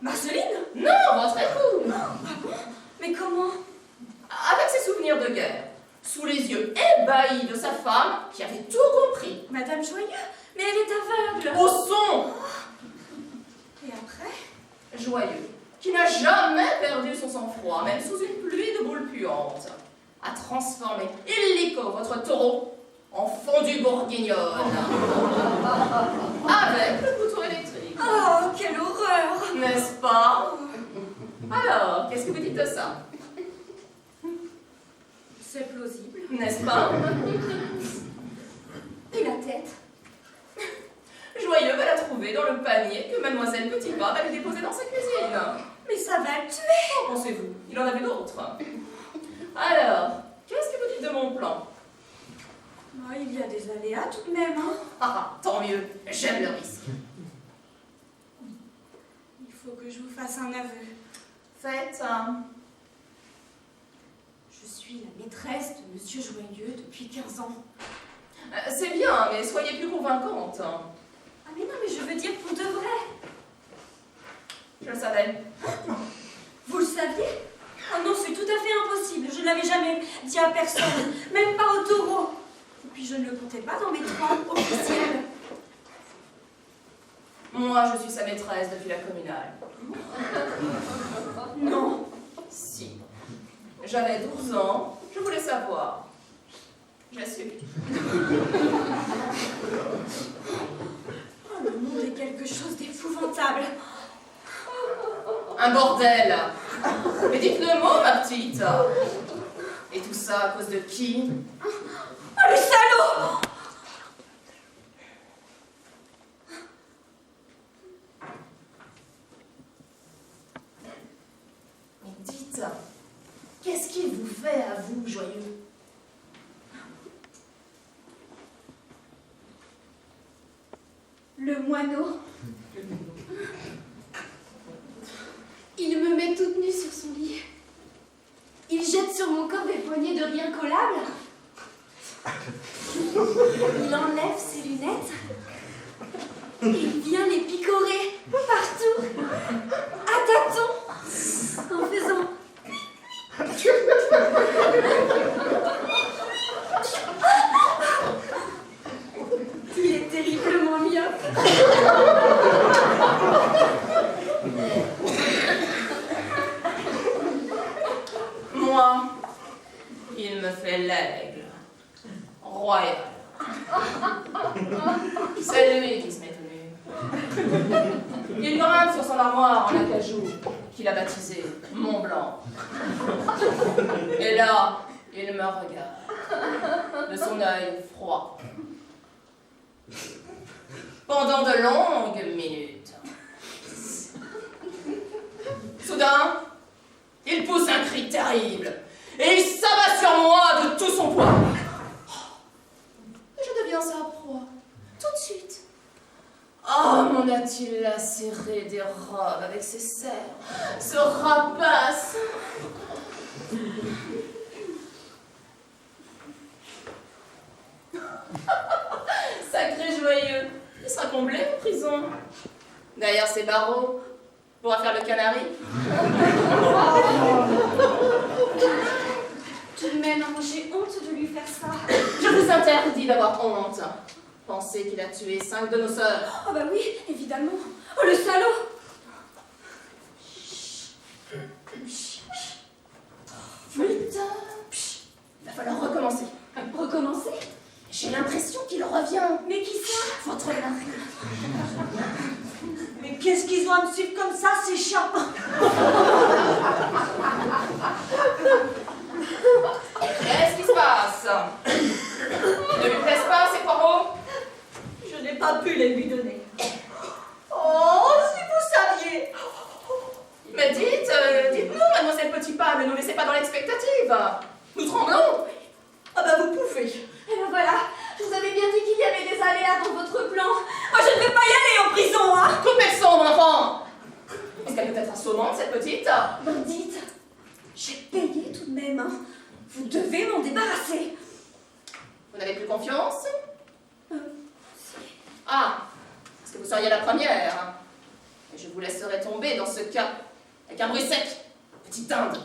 Marceline? Non, votre époux. Ah bon? Mais comment? Avec ses souvenirs de guerre, sous les yeux ébahis de sa femme, qui avait tout compris. Madame Joyeux? Mais elle est aveugle! Au son. Et après? Joyeux, qui n'a jamais perdu son sang-froid, même sous une pluie de boules puantes, a transformé illico votre taureau en fondue bourguignonne. Avec le couteau électrique. Oh, quelle horreur! N'est-ce pas? Alors, qu'est-ce que vous dites de ça? C'est plausible. N'est-ce pas? Et la tête? Joyeux va la trouver dans le panier que mademoiselle Petitpas va lui déposer dans sa cuisine. Mais ça va le tuer! Qu'en pensez-vous? Il en avait d'autres. Alors, qu'est-ce que vous dites de mon plan? Oh, il y a des aléas tout de même, hein? Ah, tant mieux, j'aime le risque. Il faut que je vous fasse un aveu. Faites Je suis la maîtresse de Monsieur Joyeux depuis 15 ans. C'est bien, mais soyez plus convaincante. Ah mais non, mais je veux dire pour de vrai. Je le savais. Vous le saviez? Oh non, c'est tout à fait impossible. Je ne l'avais jamais dit à personne, même pas au taureau. Et puis je ne le comptais pas dans mes 3 officiels. Moi, je suis sa maîtresse depuis la communale. Non. Si. J'avais 12 ans, je voulais savoir. J'ai su. Oh, le monde est quelque chose d'épouvantable. Un bordel. Mais dites le mot, ma petite. Et tout ça à cause de qui? Oh, le salaud! Mais dites, qu'est-ce qu'il vous fait à vous, joyeux? Le moineau. Il me met toute nue sur son lit. Il jette sur mon corps des poignées de rien collables. Il enlève ses lunettes. Il vient les picorer partout, à tâtons, en faisant... Il est terriblement myope. Moi, il me fait l'aigle. Royal. C'est lui qui se met tout nu. Il grimpe sur son armoire en acajou, qu'il a baptisé Mont Blanc. Et là, il me regarde, de son œil froid. Pendant de longues minutes. Soudain, il pousse un cri terrible et il s'abat sur moi de tout son poids. Je deviens sa proie, tout de suite. Oh, m'en a-t-il lacéré des robes avec ses serres, ce rapace. Sacré joyeux, il sera comblé en prison. Derrière ses barreaux, pourra faire le canari. Tout de même, j'ai honte de lui faire ça. Je vous interdis d'avoir honte. Pensez qu'il a tué 5 de nos sœurs. Oh bah oui, évidemment. Oh, le salaud! Putain, il va falloir recommencer. Recommencer? J'ai l'impression qu'il revient. Mais qui ça? Votre mari. Mais qu'est-ce qu'ils ont à me suivre comme ça, ces chats? Qu'est-ce qui se passe? Ne lui plaisent pas ces poireaux? Je n'ai pas pu les lui donner. Oh, si vous saviez! Mais dites-nous, mademoiselle Petitpas, ne nous laissez pas dans l'expectative. Nous tremblons. Ah bah vous pouvez. Et ben voilà, je vous avais bien dit qu'il y avait des aléas dans votre plan. Moi, je ne vais pas y aller en prison, hein! Coupez le son, mon enfant. Est-ce qu'elle peut être assommante, cette petite? Ben dites, j'ai payé tout de même, hein. Vous devez m'en débarrasser. Vous n'avez plus confiance? Ah, parce que vous seriez la première. Et je vous laisserai tomber dans ce cas, avec un bruit sec, petite dinde.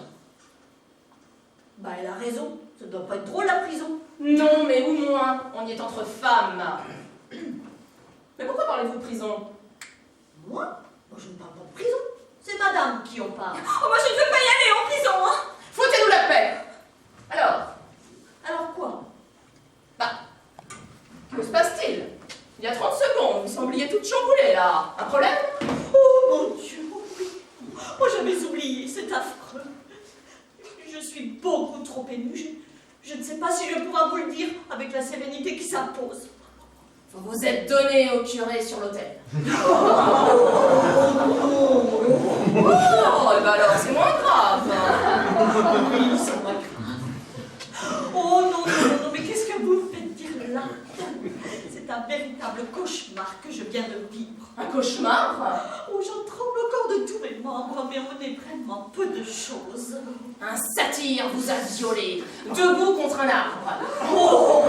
Bah elle a raison, ça doit pas être drôle la prison. Non, mais au moins, on y est entre femmes. Mais pourquoi parlez-vous de prison? Moi je ne parle pas de prison. C'est madame qui en parle. Oh, moi, je ne veux pas y aller en prison, hein. Foutez-nous la paix. Alors quoi? Bah, que se passe-t-il? Il y a 30 secondes, vous sembliez toute chamboulée, là. Un problème? Oh mon Dieu, oui. Oh, j'avais oublié, c'est affreux. Je suis beaucoup trop émue. Je ne sais pas si je pourrai vous le dire avec la sérénité qui s'impose. Vous vous êtes donné au curé sur l'autel. Oh, et ben alors, c'est moins grave. Oui, c'est moins grave. Oh non, mais qu'est-ce que vous faites dire là? C'est un véritable véritable cauchemar que je viens de vivre. Un cauchemar? Oh, j'en tremble encore de tous mes membres, mais on est vraiment peu de choses. Un satyre vous a violé, debout contre un arbre. Oh,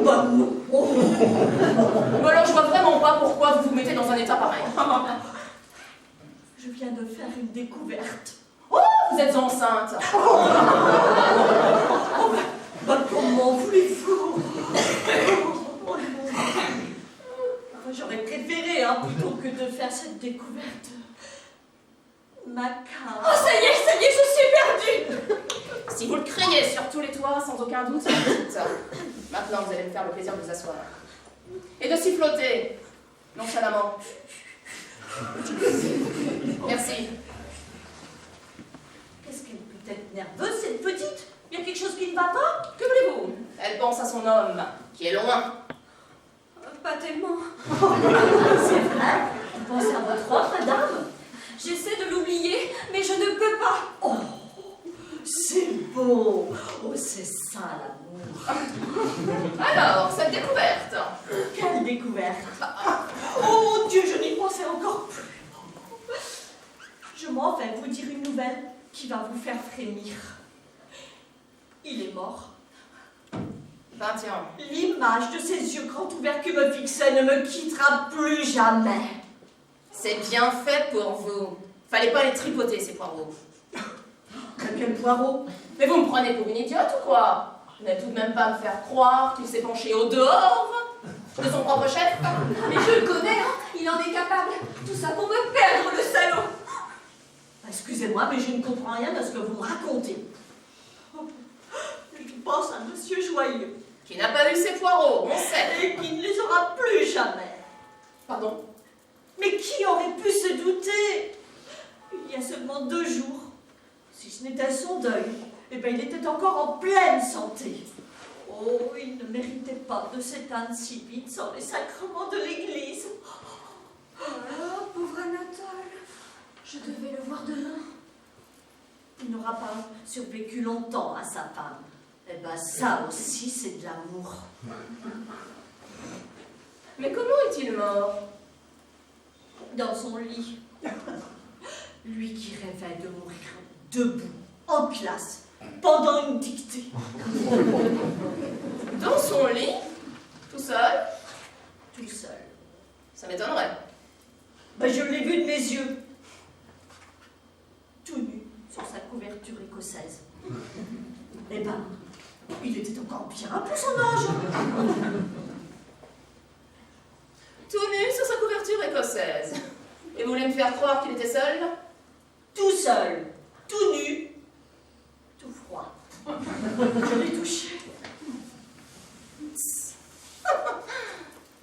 bah non. Oh. Bon alors je vois vraiment pas pourquoi vous vous mettez dans un état pareil. Je viens de faire une découverte. Oh, vous êtes enceinte. Bah comment voulez-vous? J'aurais préféré, plutôt que de faire cette découverte macabre. Oh, ça y est, je suis perdue. Si vous le craignez sur tous les toits, sans aucun doute, dites. Maintenant, vous allez me faire le plaisir de vous asseoir. Et de siffloter, nonchalamment. Merci. Qu'est-ce qu'elle peut être nerveuse, cette petite? Il y a quelque chose qui ne va pas? Que voulez-vous? Elle pense à son homme, qui est loin. Pas tellement. C'est vrai? Vous pensez à votre homme, madame? J'essaie de l'oublier, mais je ne peux pas. Oh, c'est beau. Oh, c'est ça, l'amour. Alors, cette découverte. Quelle découverte. Oh mon Dieu, je n'y pensais encore plus. Je m'en vais vous dire une nouvelle qui va vous faire frémir. Il est mort. Ben tiens. L'image de ses yeux grands ouverts qui me fixaient ne me quittera plus jamais. C'est bien fait pour vous. Fallait pas les tripoter, ces poireaux. Quel poireau? Mais vous me prenez pour une idiote ou quoi? Vous n'allez tout de même pas me faire croire qu'il s'est penché au dehors de son propre chef? Mais je le connais, il en est capable. Tout ça pour me perdre, le salaud. Excusez-moi, mais je ne comprends rien de ce que vous me racontez. Je pense à Monsieur Joyeux. Qui n'a pas eu ses poireaux, on sait. Et qui ne les aura plus jamais. Pardon? Mais qui aurait pu se douter? Il y a seulement 2 jours, si ce n'était son deuil, eh bien il était encore en pleine santé. Oh, il ne méritait pas de s'éteindre si vite sans les sacrements de l'Église. Oh, pauvre Anatole. Je devais le voir demain. Il n'aura pas survécu longtemps à sa femme. Eh bien ça aussi, c'est de l'amour. Mais comment est-il mort? Dans son lit. Lui qui rêvait de mourir debout, en classe, pendant une dictée. Dans son lit? Tout seul? Tout seul. Ça m'étonnerait. Ben, je l'ai vu de mes yeux. Tout nu, sur sa couverture écossaise. Eh ben, il était encore bien pour son âge. Tout nu sur sa couverture écossaise. Et vous voulez me faire croire qu'il était seul? Tout seul, tout nu, tout froid. Je l'ai touché.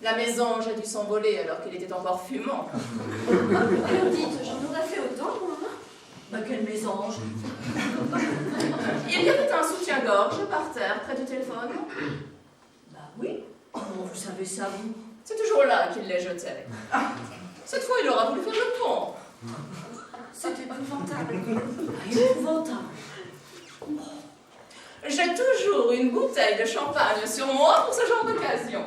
La mésange a dû s'envoler alors qu'il était encore fumant. Alors dites, j'en aurais fait autant, moi. Ben, quelle mésange. Il y avait un soutien-gorge par terre, près du téléphone. Ben oui. Comment vous savez ça, vous? C'est toujours là qu'il les jetait. Cette fois, il aura voulu faire le pont. C'est épouvantable. Épouvantable. J'ai toujours une bouteille de champagne sur moi pour ce genre d'occasion.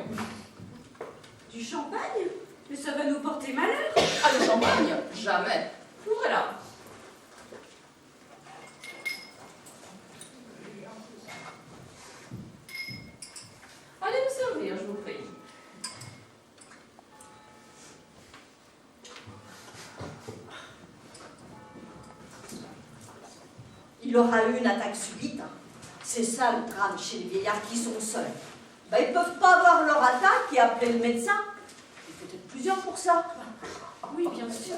Du champagne? Mais ça va nous porter malheur. Ah, le champagne? Jamais. Ouvrez-la. Allez vous servir, je vous prie. Il aura eu une attaque subite. C'est ça le drame chez les vieillards qui sont seuls. Ben, ils ne peuvent pas avoir leur attaque et appeler le médecin. Il faut être plusieurs pour ça. Oui, bien sûr.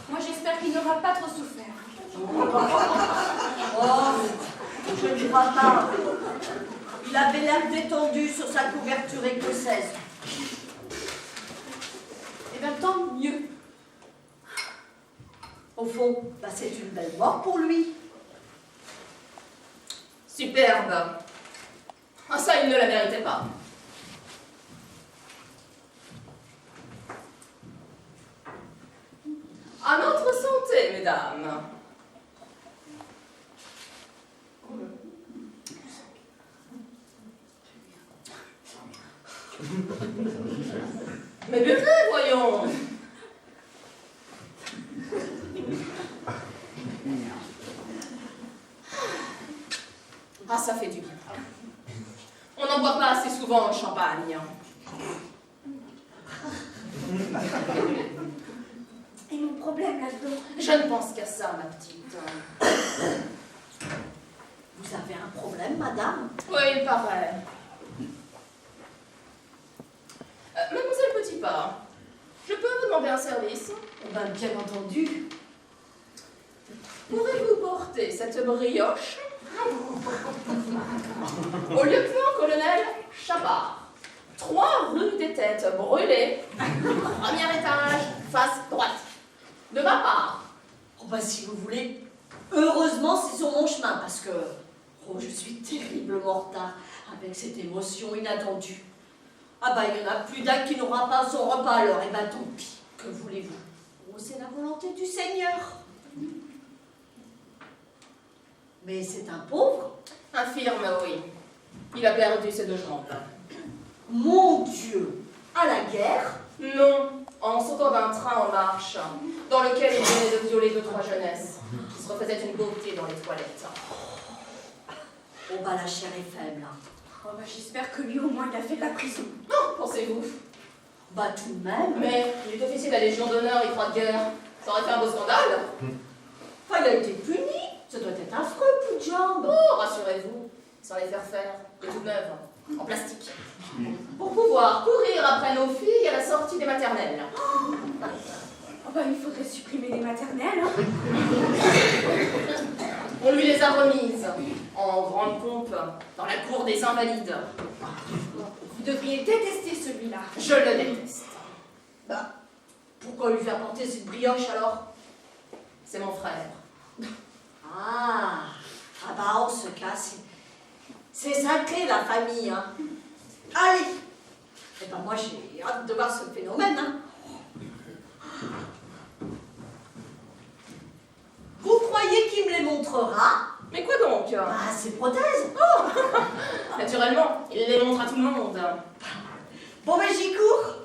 Moi, j'espère qu'il n'aura pas trop souffert. Oh, je ne crois pas. Il avait l'air détendu sur sa couverture écossaise. Eh bien, tant mieux. Au fond, ben, c'est une belle mort pour lui. Superbe. Ah, ça, il ne la méritait pas. À notre santé, mesdames. Mais buvez, voyons. Ah, ça fait du bien. On n'en boit pas assez souvent au champagne. Et mon problème là-dedans? Je ne pense qu'à ça, ma petite. Vous avez un problème, madame? Oui, il paraît. Mademoiselle Petitpas, je peux vous demander un service? Ben, bien entendu. Pourrez-vous porter cette brioche au lieutenant-colonel Chapard, 3 rue des Têtes Brûlées, premier étage, face droite, de ma part? Oh, ben, si vous voulez. Heureusement, c'est sur mon chemin, parce que je suis terriblement en retard avec cette émotion inattendue. Ah ben, il y en a plus d'un qui n'aura pas son repas alors, et ben tant pis, que voulez-vous? Oh, c'est la volonté du Seigneur. Mais c'est un pauvre? Infirme, oui. Il a perdu ses 2 jambes. Mon Dieu! À la guerre? Non, en sautant d'un train en marche, dans lequel il venait de violer 2-3 jeunesses, qui se refaisaient une beauté dans les toilettes. Oh bah la chair est faible. Oh bah j'espère que lui au moins il a fait de la prison. Oh, pensez-vous? Bah tout de même. Mais il est officier de la Légion d'honneur et croix de guerre. Ça aurait fait un beau scandale. Enfin, il a été puni. Ça doit être affreux, plus de jambes. Oh, rassurez-vous, sans les faire faire, de toutes neuves, en plastique. Pour pouvoir courir après nos filles à la sortie des maternelles. Oh bah il faudrait supprimer les maternelles. Hein. On lui les a remises, en grande pompe, dans la cour des Invalides. Vous devriez détester celui-là. Je le déteste. Bah, pourquoi lui faire porter cette brioche alors? C'est mon frère. Ah bah en ce cas, c'est sacré la famille, hein. Allez. Eh ben moi j'ai hâte de voir ce phénomène, hein. Vous croyez qu'il me les montrera? Mais quoi donc? Ah, ses prothèses. Naturellement, il les montre à tout le monde. Bon ben j'y cours.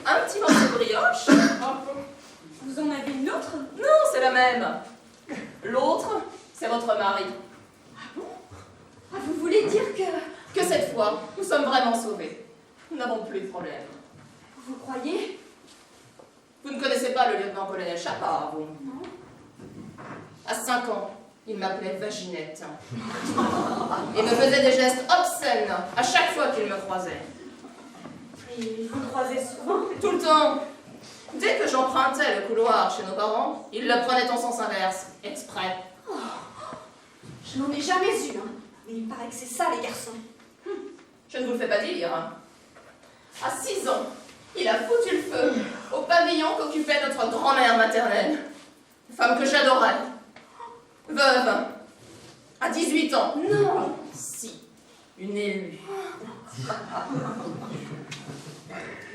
Un petit morceau de brioche. Vous en avez une autre? Non, c'est la même. L'autre, c'est votre mari. Ah, vous voulez dire Que cette fois, nous sommes vraiment sauvés. Nous n'avons plus de problème. Vous croyez? Vous ne connaissez pas le lieutenant-colonel Chapard, vous? Non. À 5 ans, il m'appelait Vaginette. Et me faisait des gestes obscènes à chaque fois qu'il me croisait. Et vous le croisez souvent? Tout le temps. Dès que j'empruntais le couloir chez nos parents, il le prenait en sens inverse, exprès. Je n'en ai jamais eu, hein. Mais il paraît que c'est ça, les garçons. Je ne vous le fais pas dire. À 6 ans, il a foutu le feu au pavillon qu'occupait notre grand-mère maternelle. Femme que j'adorais. Veuve. À 18 ans. Non. Si. Une élue.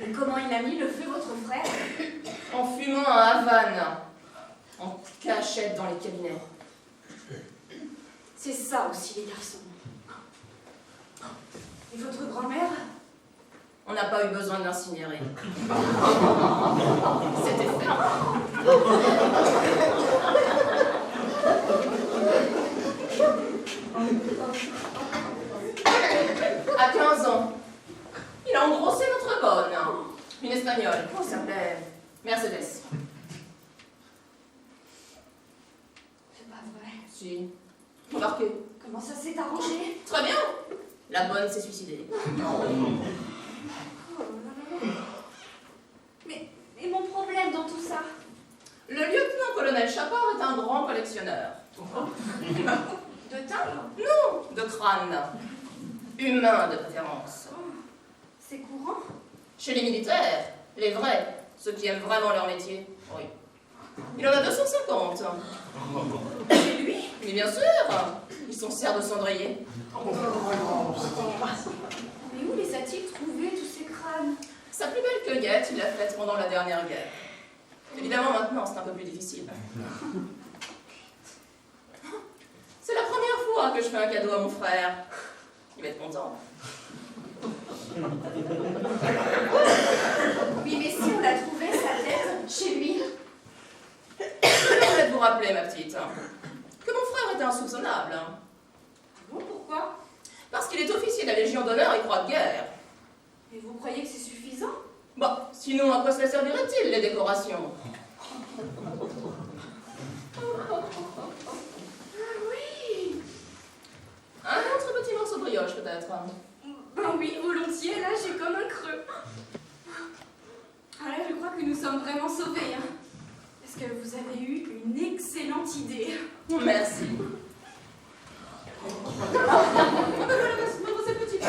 Mais comment il a mis le feu, votre frère? En fumant un Havane. En cachette dans les cabinets. C'est ça aussi, les garçons. Et votre grand-mère? On n'a pas eu besoin de l'incinérer. C'était fait. À 15 ans, il a engrossé notre bonne. Une espagnole. Comment ça s'appelait? Mercedes. C'est pas vrai. Si. Remarquez. Comment ça s'est arrangé? Très bien. La bonne s'est suicidée. Oh là là. Mais mon problème dans tout ça? Le lieutenant-colonel Chapard est un grand collectionneur. De timbres? Non, de crâne. Humain de préférence. C'est courant? Chez les militaires, les vrais, ceux qui aiment vraiment leur métier, oui. Il en a 250. Chez lui? Mais bien sûr, ils sont serre de cendrier. Mais où les a-t-il trouvés, tous ces crânes? Sa plus belle cueillette, il l'a faite pendant la dernière guerre. Évidemment, maintenant, c'est un peu plus difficile. C'est la première fois que je fais un cadeau à mon frère. Il va être content. Oui, mais si on l'a trouvé, sa tête, chez lui. Je voulais vous rappeler, ma petite, que mon frère était insoupçonnable. Bon, pourquoi? Parce qu'il est officier de la Légion d'honneur et croix de guerre. Et vous croyez que c'est suffisant? Bon, sinon, à quoi cela servirait-il, les décorations? Oui. Un autre petit morceau de brioche, peut-être. Ben oui, volontiers, là, j'ai comme un creux. Ah là, je crois que nous sommes vraiment sauvés, hein. Parce que vous avez eu une excellente idée. Merci. Mademoiselle Petit,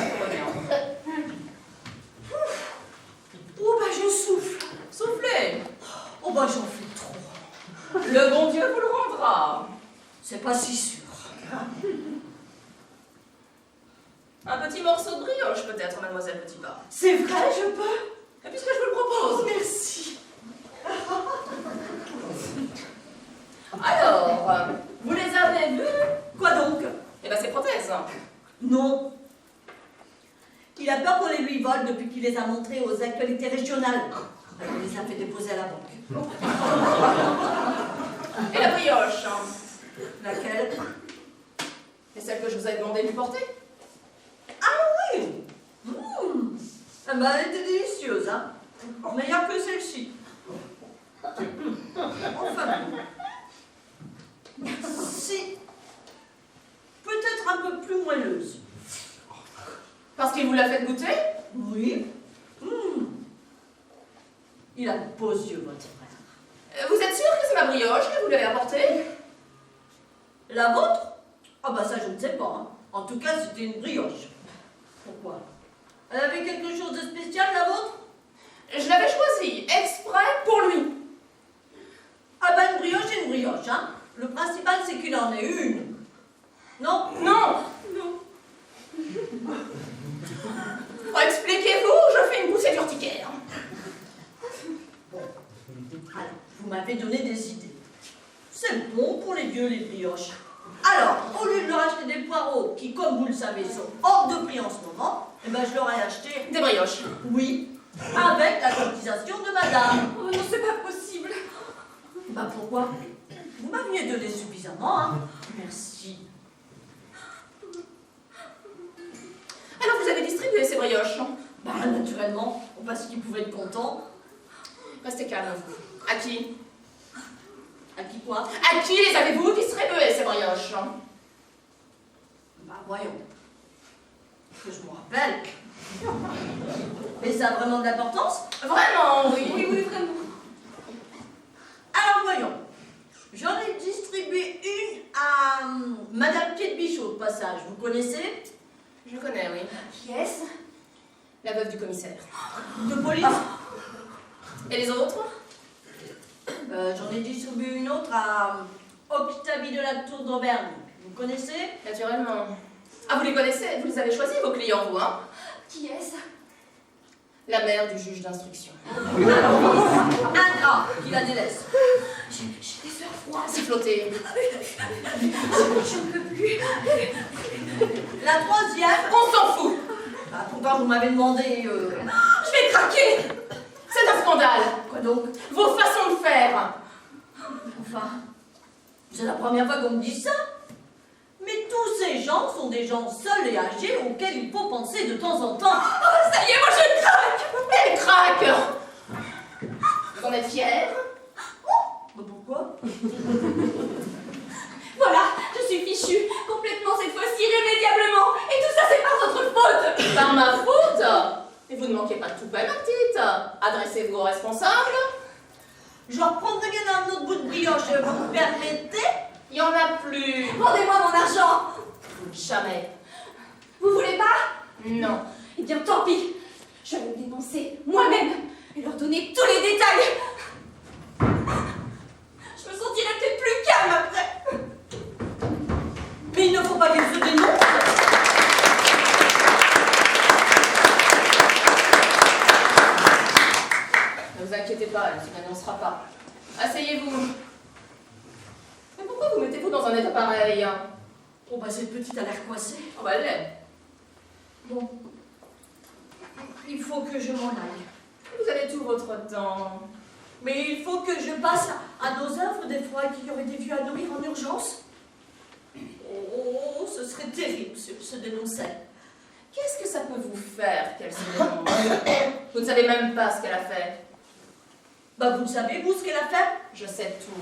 Oh, bah, je souffle. soufflez. Oh, bah, j'en fais trop. Le bon Dieu vous le rendra. C'est pas si sûr. Un petit morceau de brioche, peut-être, mademoiselle Petit Pas. C'est vrai, je peux? Et puisque je vous le propose. Merci. Alors, vous les avez vus? Quoi donc? Eh bien, ces prothèses. Non. Il a peur qu'on les lui vole depuis qu'il les a montrées aux actualités régionales. Il les a fait déposer à la banque. Et la brioche? Laquelle? Et celle que je vous avais demandé de lui porter? Ah oui! Ah bah, elle était délicieuse, hein? Meilleure que celle-ci. Enfin, si. Peut-être un peu plus moelleuse. Parce qu'il vous l'a fait goûter? Oui. Il a de beaux yeux, votre frère. Vous êtes sûr que c'est ma brioche que vous lui avez apportée? La vôtre? Ah bah ça, je ne sais pas. Hein. En tout cas, c'était une brioche. Pourquoi? Elle avait quelque chose de spécial, la vôtre? Je l'avais choisie exprès pour lui. Ah bah une brioche, c'est une brioche, hein. Le principal, c'est qu'il en ait une. Non? Non. Non. Oh, expliquez-vous, je fais une poussée d'urticaire. Bon. Alors, vous m'avez donné des idées. C'est bon pour les vieux, les brioches. Alors, au lieu de leur acheter des poireaux, qui, comme vous le savez, sont hors de prix en ce moment, eh ben, je leur ai acheté, Des brioches. oui, avec la cotisation de madame. Oh non, c'est pas possible. Bah pourquoi? Vous m'aviez donné suffisamment, hein. Merci. Alors vous avez distribué ces brioches? Bah naturellement, parce qu'ils pouvaient être contents. Restez calme. À qui? À qui quoi? À qui les avez-vous distribuées, ces brioches? Bah voyons. Que je me rappelle. Mais ça a vraiment de l'importance? Vraiment, oui. Oui, vraiment. Alors voyons. J'en ai distribué une à Madame Pied-de-Biche au passage. Vous connaissez? Je connais, oui. Qui est-ce? La veuve du commissaire. De police? Et les autres? J'en ai distribué une autre à Octavie de la Tour d'Auvergne. Vous connaissez? Naturellement. Ah, vous les connaissez? Vous les avez choisis, vos clients, vous, hein? Qui est-ce? La mère du juge d'instruction. Ingrat, qui la délaisse. J'ai des heures froides. Siffloté. Je ne peux plus. La troisième. On s'en fout. Bah, pourquoi vous m'avez demandé Je vais craquer. C'est un scandale. Quoi donc? Vos façons de faire. Enfin, c'est la première fois qu'on me dit ça. Mais tous ces gens sont des gens seuls et âgés auxquels il faut penser de temps en temps. Oh, ça y est, moi je craque. Elle craque. Vous en êtes fiers? Bah, pourquoi? Voilà, je suis fichue. Complètement cette fois-ci, irrémédiablement. Et tout ça, c'est par votre faute. Par ma faute? Et vous ne manquez pas de tout ma petite. Adressez-vous aux responsables. Je reprendrai bien un autre bout de brioche, vous permettez? Il n'y en a plus. Rendez-moi mon argent. Jamais. Vous voulez pas? Non. Eh bien, tant pis. Je vais me dépenser moi-même et leur donner tous les détails. Je me sentirai peut-être plus calme après. Mais il ne faut pas qu'elle se dénonce. Ne vous inquiétez inquiétez pas, elle ne se n'annoncera pas. Asseyez-vous. Mais pourquoi vous mettez-vous dans un état pareil? Oh, bah, cette petite a l'air coincée. Oh, bah, elle l'est. Bon. Il faut que je m'en aille. Vous avez tout votre temps. Mais il faut que je passe à nos œuvres des fois qu'il y aurait des vieux à nourrir en urgence. Oh, ce serait terrible si elle se dénonçait. Qu'est-ce que ça peut vous faire qu'elle se dénonce? Vous ne savez même pas ce qu'elle a fait. Bah, vous le savez, vous, ce qu'elle a fait? Je sais tout.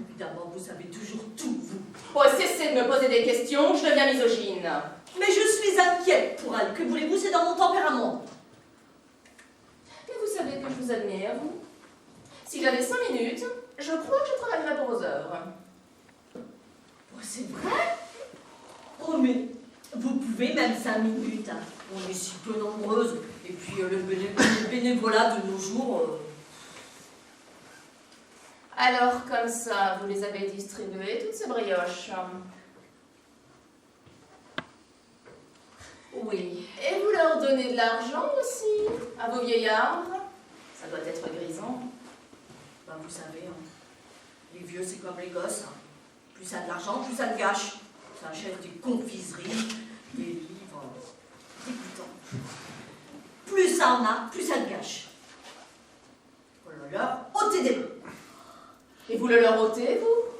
Évidemment, vous savez toujours tout, vous. Oh, cessez de me poser des questions, je deviens misogyne. Mais je suis inquiète pour elle. Que voulez-vous, c'est dans mon tempérament. Et vous savez que je vous admire, vous. Si j'avais 5 minutes, je crois que je travaillerais pour vos œuvres. Oh, c'est vrai? Oh, mais vous pouvez même 5 minutes. Hein. On est si peu nombreuses. Et puis le bénévolat de nos jours... Alors, comme ça, vous les avez distribuées, toutes ces brioches? Oui. Et vous leur donnez de l'argent aussi, à vos vieillards? Ça doit être grisant. Ben, vous savez, hein, les vieux, c'est comme les gosses. Hein. Plus ça a de l'argent, plus ça le gâche. Ça achète des confiseries, des livres dégoûtants. Plus ça en a, plus ça le gâche. Faut le leur ôter des mains. Et vous le leur ôtez, vous?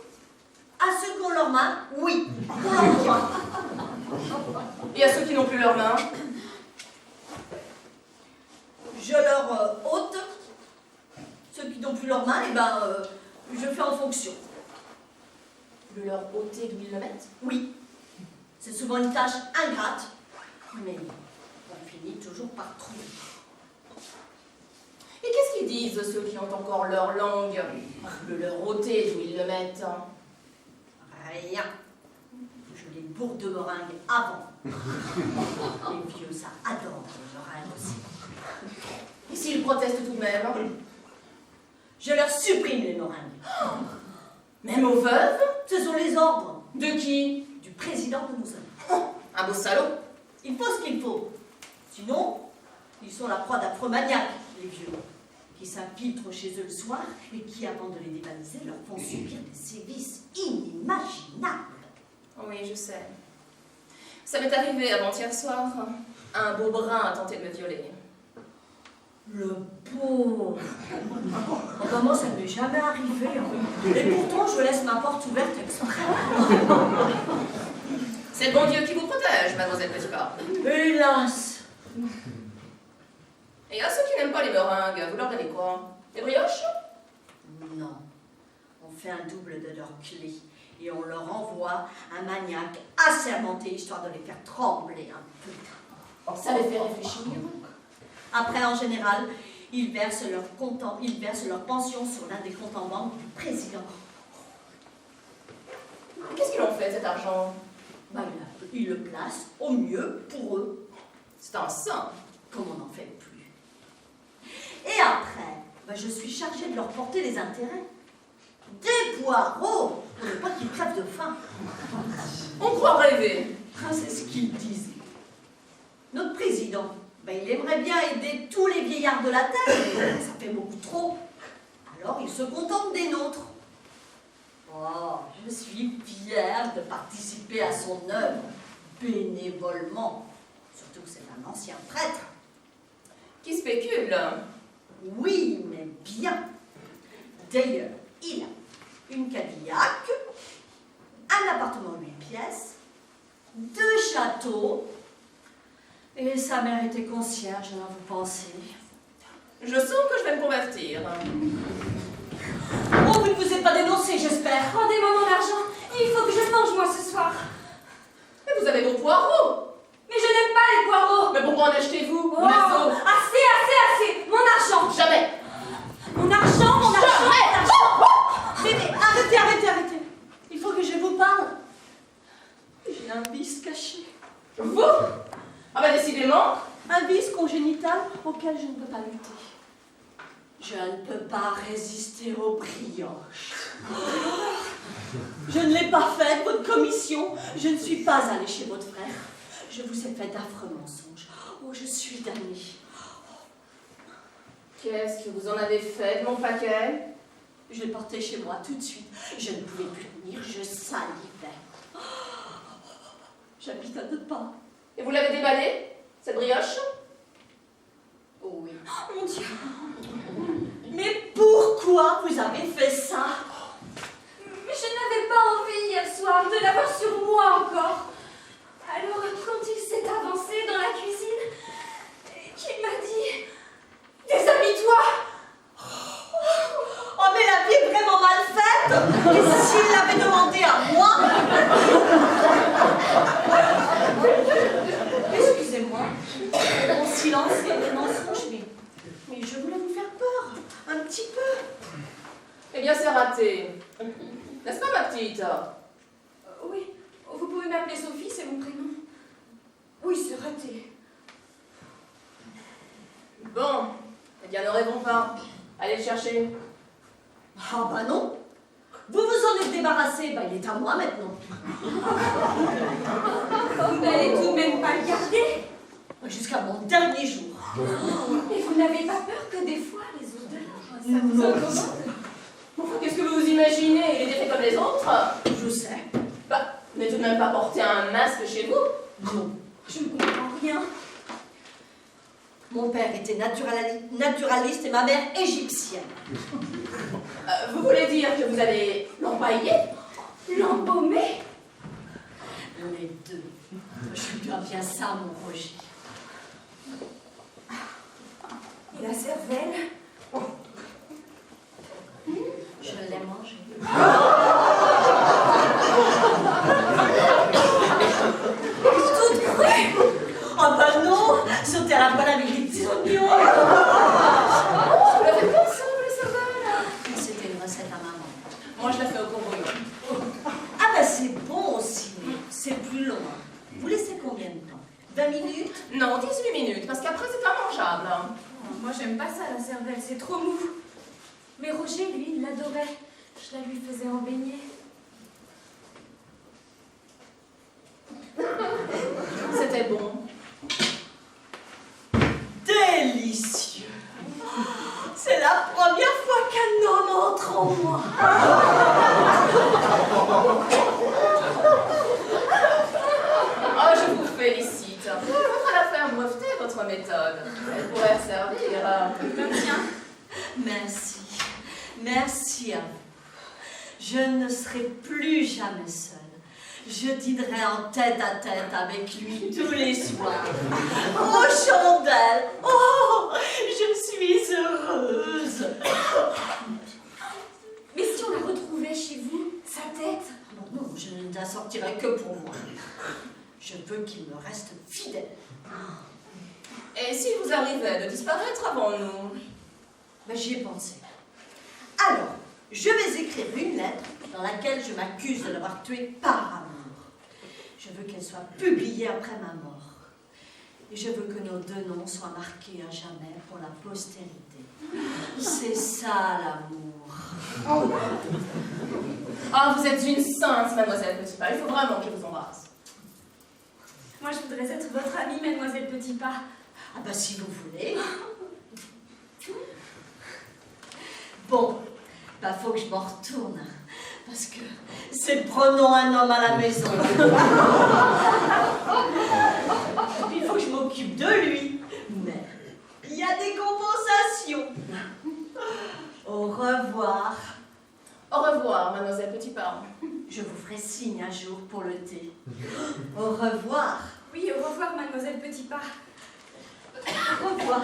À ceux qui ont leurs mains, oui. Pour leur main. Et à ceux qui n'ont plus leurs mains? Je leur ôte. Ceux qui n'ont plus leurs mains, eh ben, je fais en fonction. Vous le leur ôtez d'où ils le mettent? Oui. C'est souvent une tâche ingrate, mais on finit toujours par trouver. Et qu'est-ce qu'ils disent, ceux qui ont encore leur langue? Le leur ôter d'où ils le mettent? Rien. Je les bourre de meringues avant. Les vieux, ça adore les meringues aussi. Et s'ils protestent tout de même? Je leur supprime les meringues. Même aux veuves? Ce sont les ordres De qui? du président de nos amis. Un beau salaud. Il faut ce qu'il faut. Sinon, ils sont la proie d'affreux maniaques, les vieux, qui s'infiltrent chez eux le soir et qui, avant de les dévaliser, leur font subir des sévices inimaginables. Oui, je sais. Ça m'est arrivé avant-hier soir. Un beau brun a tenté de me violer. Le pauvre. Enfin, moi, ça ne m'est jamais arrivé. Hein. Et pourtant, je laisse ma porte ouverte exprès. C'est le bon Dieu qui vous protège, mademoiselle Petitpas. Hélas. Et à ceux qui n'aiment pas les meringues, vous leur donnez quoi? Des brioches? Non. On fait un double de leurs clés et on leur envoie un maniaque assermenté, histoire de les faire trembler un peu. Ça les fait réfléchir. Après, en général, ils versent leur pension sur l'un des comptes en banque du président. Qu'est-ce qu'ils ont fait, cet argent? Bah, ils le placent au mieux pour eux, C'est un saint. comme on n'en fait plus. Et après, bah, je suis chargée de leur porter les intérêts. Des poireaux, pour ne pas qu'ils crèvent de faim. On croit rêver. Ah, c'est ce qu'ils disent. Notre président, ben, il aimerait bien aider tous les vieillards de la terre, mais ça fait beaucoup trop. Alors il se contente des nôtres. Oh, je suis fière de participer à son œuvre, bénévolement. Surtout que c'est un ancien prêtre. Qui spécule? Oui, mais bien. D'ailleurs, il a une Cadillac, un appartement 8 pièces, 2 châteaux, et sa mère était concierge, alors vous pensez. Je sens que je vais me convertir. Oh, vous ne vous êtes pas dénoncé, j'espère. Rendez-moi mon argent. Il faut que je mange, moi, ce soir. Mais vous avez vos poireaux. Mais je n'aime pas les poireaux. Mais pourquoi en achetez-vous? Oh, assez, assez, assez. Mon argent. Jamais. Mon argent, mon argent. Jamais. Mon argent. Mais arrêtez, arrêtez, arrêtez. Il faut que je vous parle. J'ai un vice caché. Vous? Ah bah décidément. Un vice congénital auquel je ne peux pas lutter. Je ne peux pas résister aux brioches. Je ne l'ai pas fait, votre commission. Je ne suis pas allée chez votre frère. Je vous ai fait d'affreux mensonges. Oh, je suis damnée. Qu'est-ce que vous en avez fait de mon paquet? Je l'ai porté chez moi tout de suite. Je ne pouvais plus tenir, je salivais. J'habite à 2 pas. Et vous l'avez déballé, cette brioche? Oh oui. Oh mon Dieu! Mais pourquoi vous avez fait ça? Mais je n'avais pas envie hier soir de l'avoir sur moi encore. Alors, quand il s'est avancé dans la cuisine, et qu'il m'a dit « Déshabille-toi !» Oh mais la vie est vraiment mal faite! Et s'il l'avait demandé à moi? Excusez-moi, mon silence est des mensonges, mais je voulais vous faire peur, un petit peu. Eh bien, c'est raté. N'est-ce pas, ma petite? Oui, vous pouvez m'appeler Sophie, c'est mon prénom. Oui, c'est raté. Bon, eh bien, ne rêvons pas. Allez le chercher. Ah bah non! Vous vous en êtes débarrassé, bah il est à moi maintenant. Vous n'allez tout de même pas le garder. Jusqu'à mon dernier jour. Et vous n'avez pas peur que des fois les odeurs... Non. Qu'est-ce que vous imaginez? Il est fait comme les autres? Je sais. Bah, vous n'avez tout de même pas porté un masque chez vous? Non. Je ne comprends rien. Mon père était naturaliste et ma mère égyptienne. Vous voulez dire que vous allez l'empailler? L'embaumer? Les deux. Je dois bien ça, mon Roger. Et la cervelle? Je l'ai mangé. Toute crue. Oh bah non, sauter à la poêle avec des petits oignons. Vous l'avez fait ensemble, les cervelles? C'était une recette à maman. Moi, je la fais au combrouillon. Ah bah c'est bon aussi, mais c'est plus long. Vous laissez combien de temps? 20 minutes? Non, 18 minutes, parce qu'après, c'est immangeable. Moi, j'aime pas ça, la cervelle, c'est trop mou. Mais Roger, lui, il l'adorait. Je la lui faisais en beignet. C'était bon. Délicieux. C'est la première fois qu'un homme entre en moi. Oh, je vous félicite. Vous allez la faire breveter, votre méthode. Elle pourrait servir. Le tien? Merci. Merci à vous. Je ne serai plus jamais seule. Je dînerai en tête-à-tête avec lui tous les soirs. Oh, chandelle! Oh, je suis heureuse! Mais si on la retrouvait chez vous, sa tête? Non, je ne la sortirai que pour moi. Je veux qu'il me reste fidèle. Et s'il vous arrivait de disparaître avant nous? Ben, j'y ai pensé. Alors, je vais écrire une lettre dans laquelle je m'accuse de l'avoir tué par amour. Je veux qu'elle soit publiée après ma mort. Et je veux que nos 2 noms soient marqués à jamais pour la postérité. C'est ça, l'amour. Ah, vous êtes une sainte, mademoiselle Petitpas. Il faut vraiment que je vous embrasse. Moi, je voudrais être votre amie, mademoiselle Petitpas. Ah bah si vous voulez. Bon, bah faut que je m'en retourne. Parce que c'est prenons un homme à la maison. Il faut que je m'occupe de lui. Mais il y a des compensations. Au revoir. Au revoir, mademoiselle Petitpas. Je vous ferai signe un jour pour le thé. Au revoir. Oui, au revoir, mademoiselle Petitpas. Au revoir.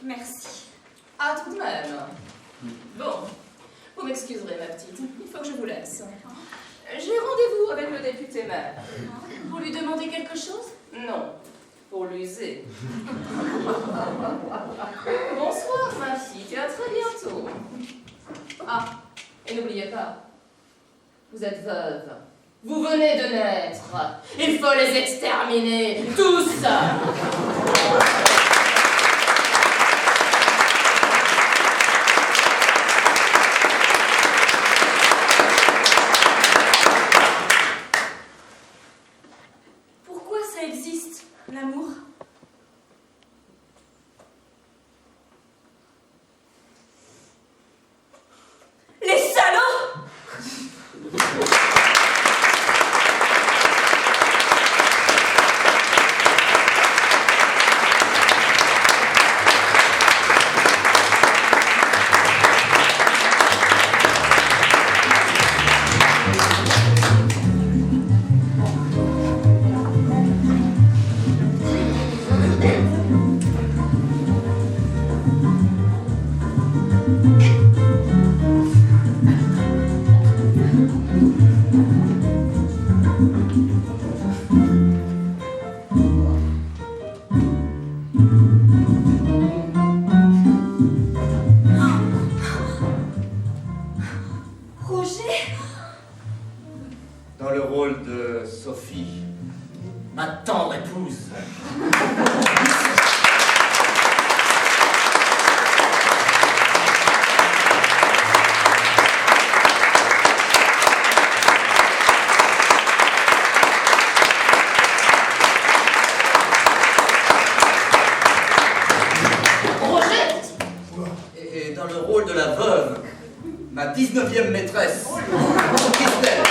Merci. Ah, tout de même. Bon, vous m'excuserez, ma petite. Il faut que je vous laisse. J'ai rendez-vous avec le député maire. Pour lui demander quelque chose? Non, pour l'user. Bonsoir, ma fille, et à très bientôt. Ah, et n'oubliez pas, vous êtes veuve. Vous venez de naître. Il faut les exterminer, tous. dans le rôle de la veuve, ma 19e maîtresse, Christelle.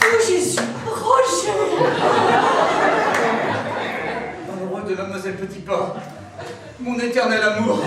Oh Jésus, Roger! Dans le rôle de mademoiselle Petitpas, mon éternel amour.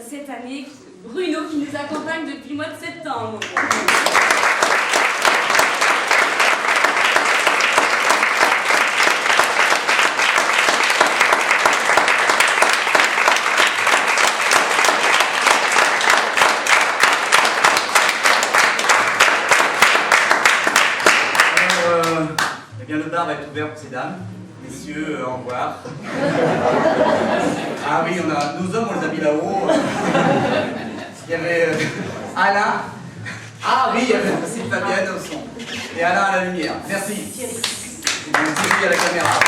Cette année, Bruno qui nous accompagne depuis le mois de septembre. Eh bien, le bar est ouvert pour ces dames. Messieurs, au revoir. Ah oui, nos hommes, on les a mis là-haut. Il y avait Alain. Ah oui, il y avait aussi Fabienne au son. Et Alain à la lumière. Merci. Et bien, Thierry à la caméra.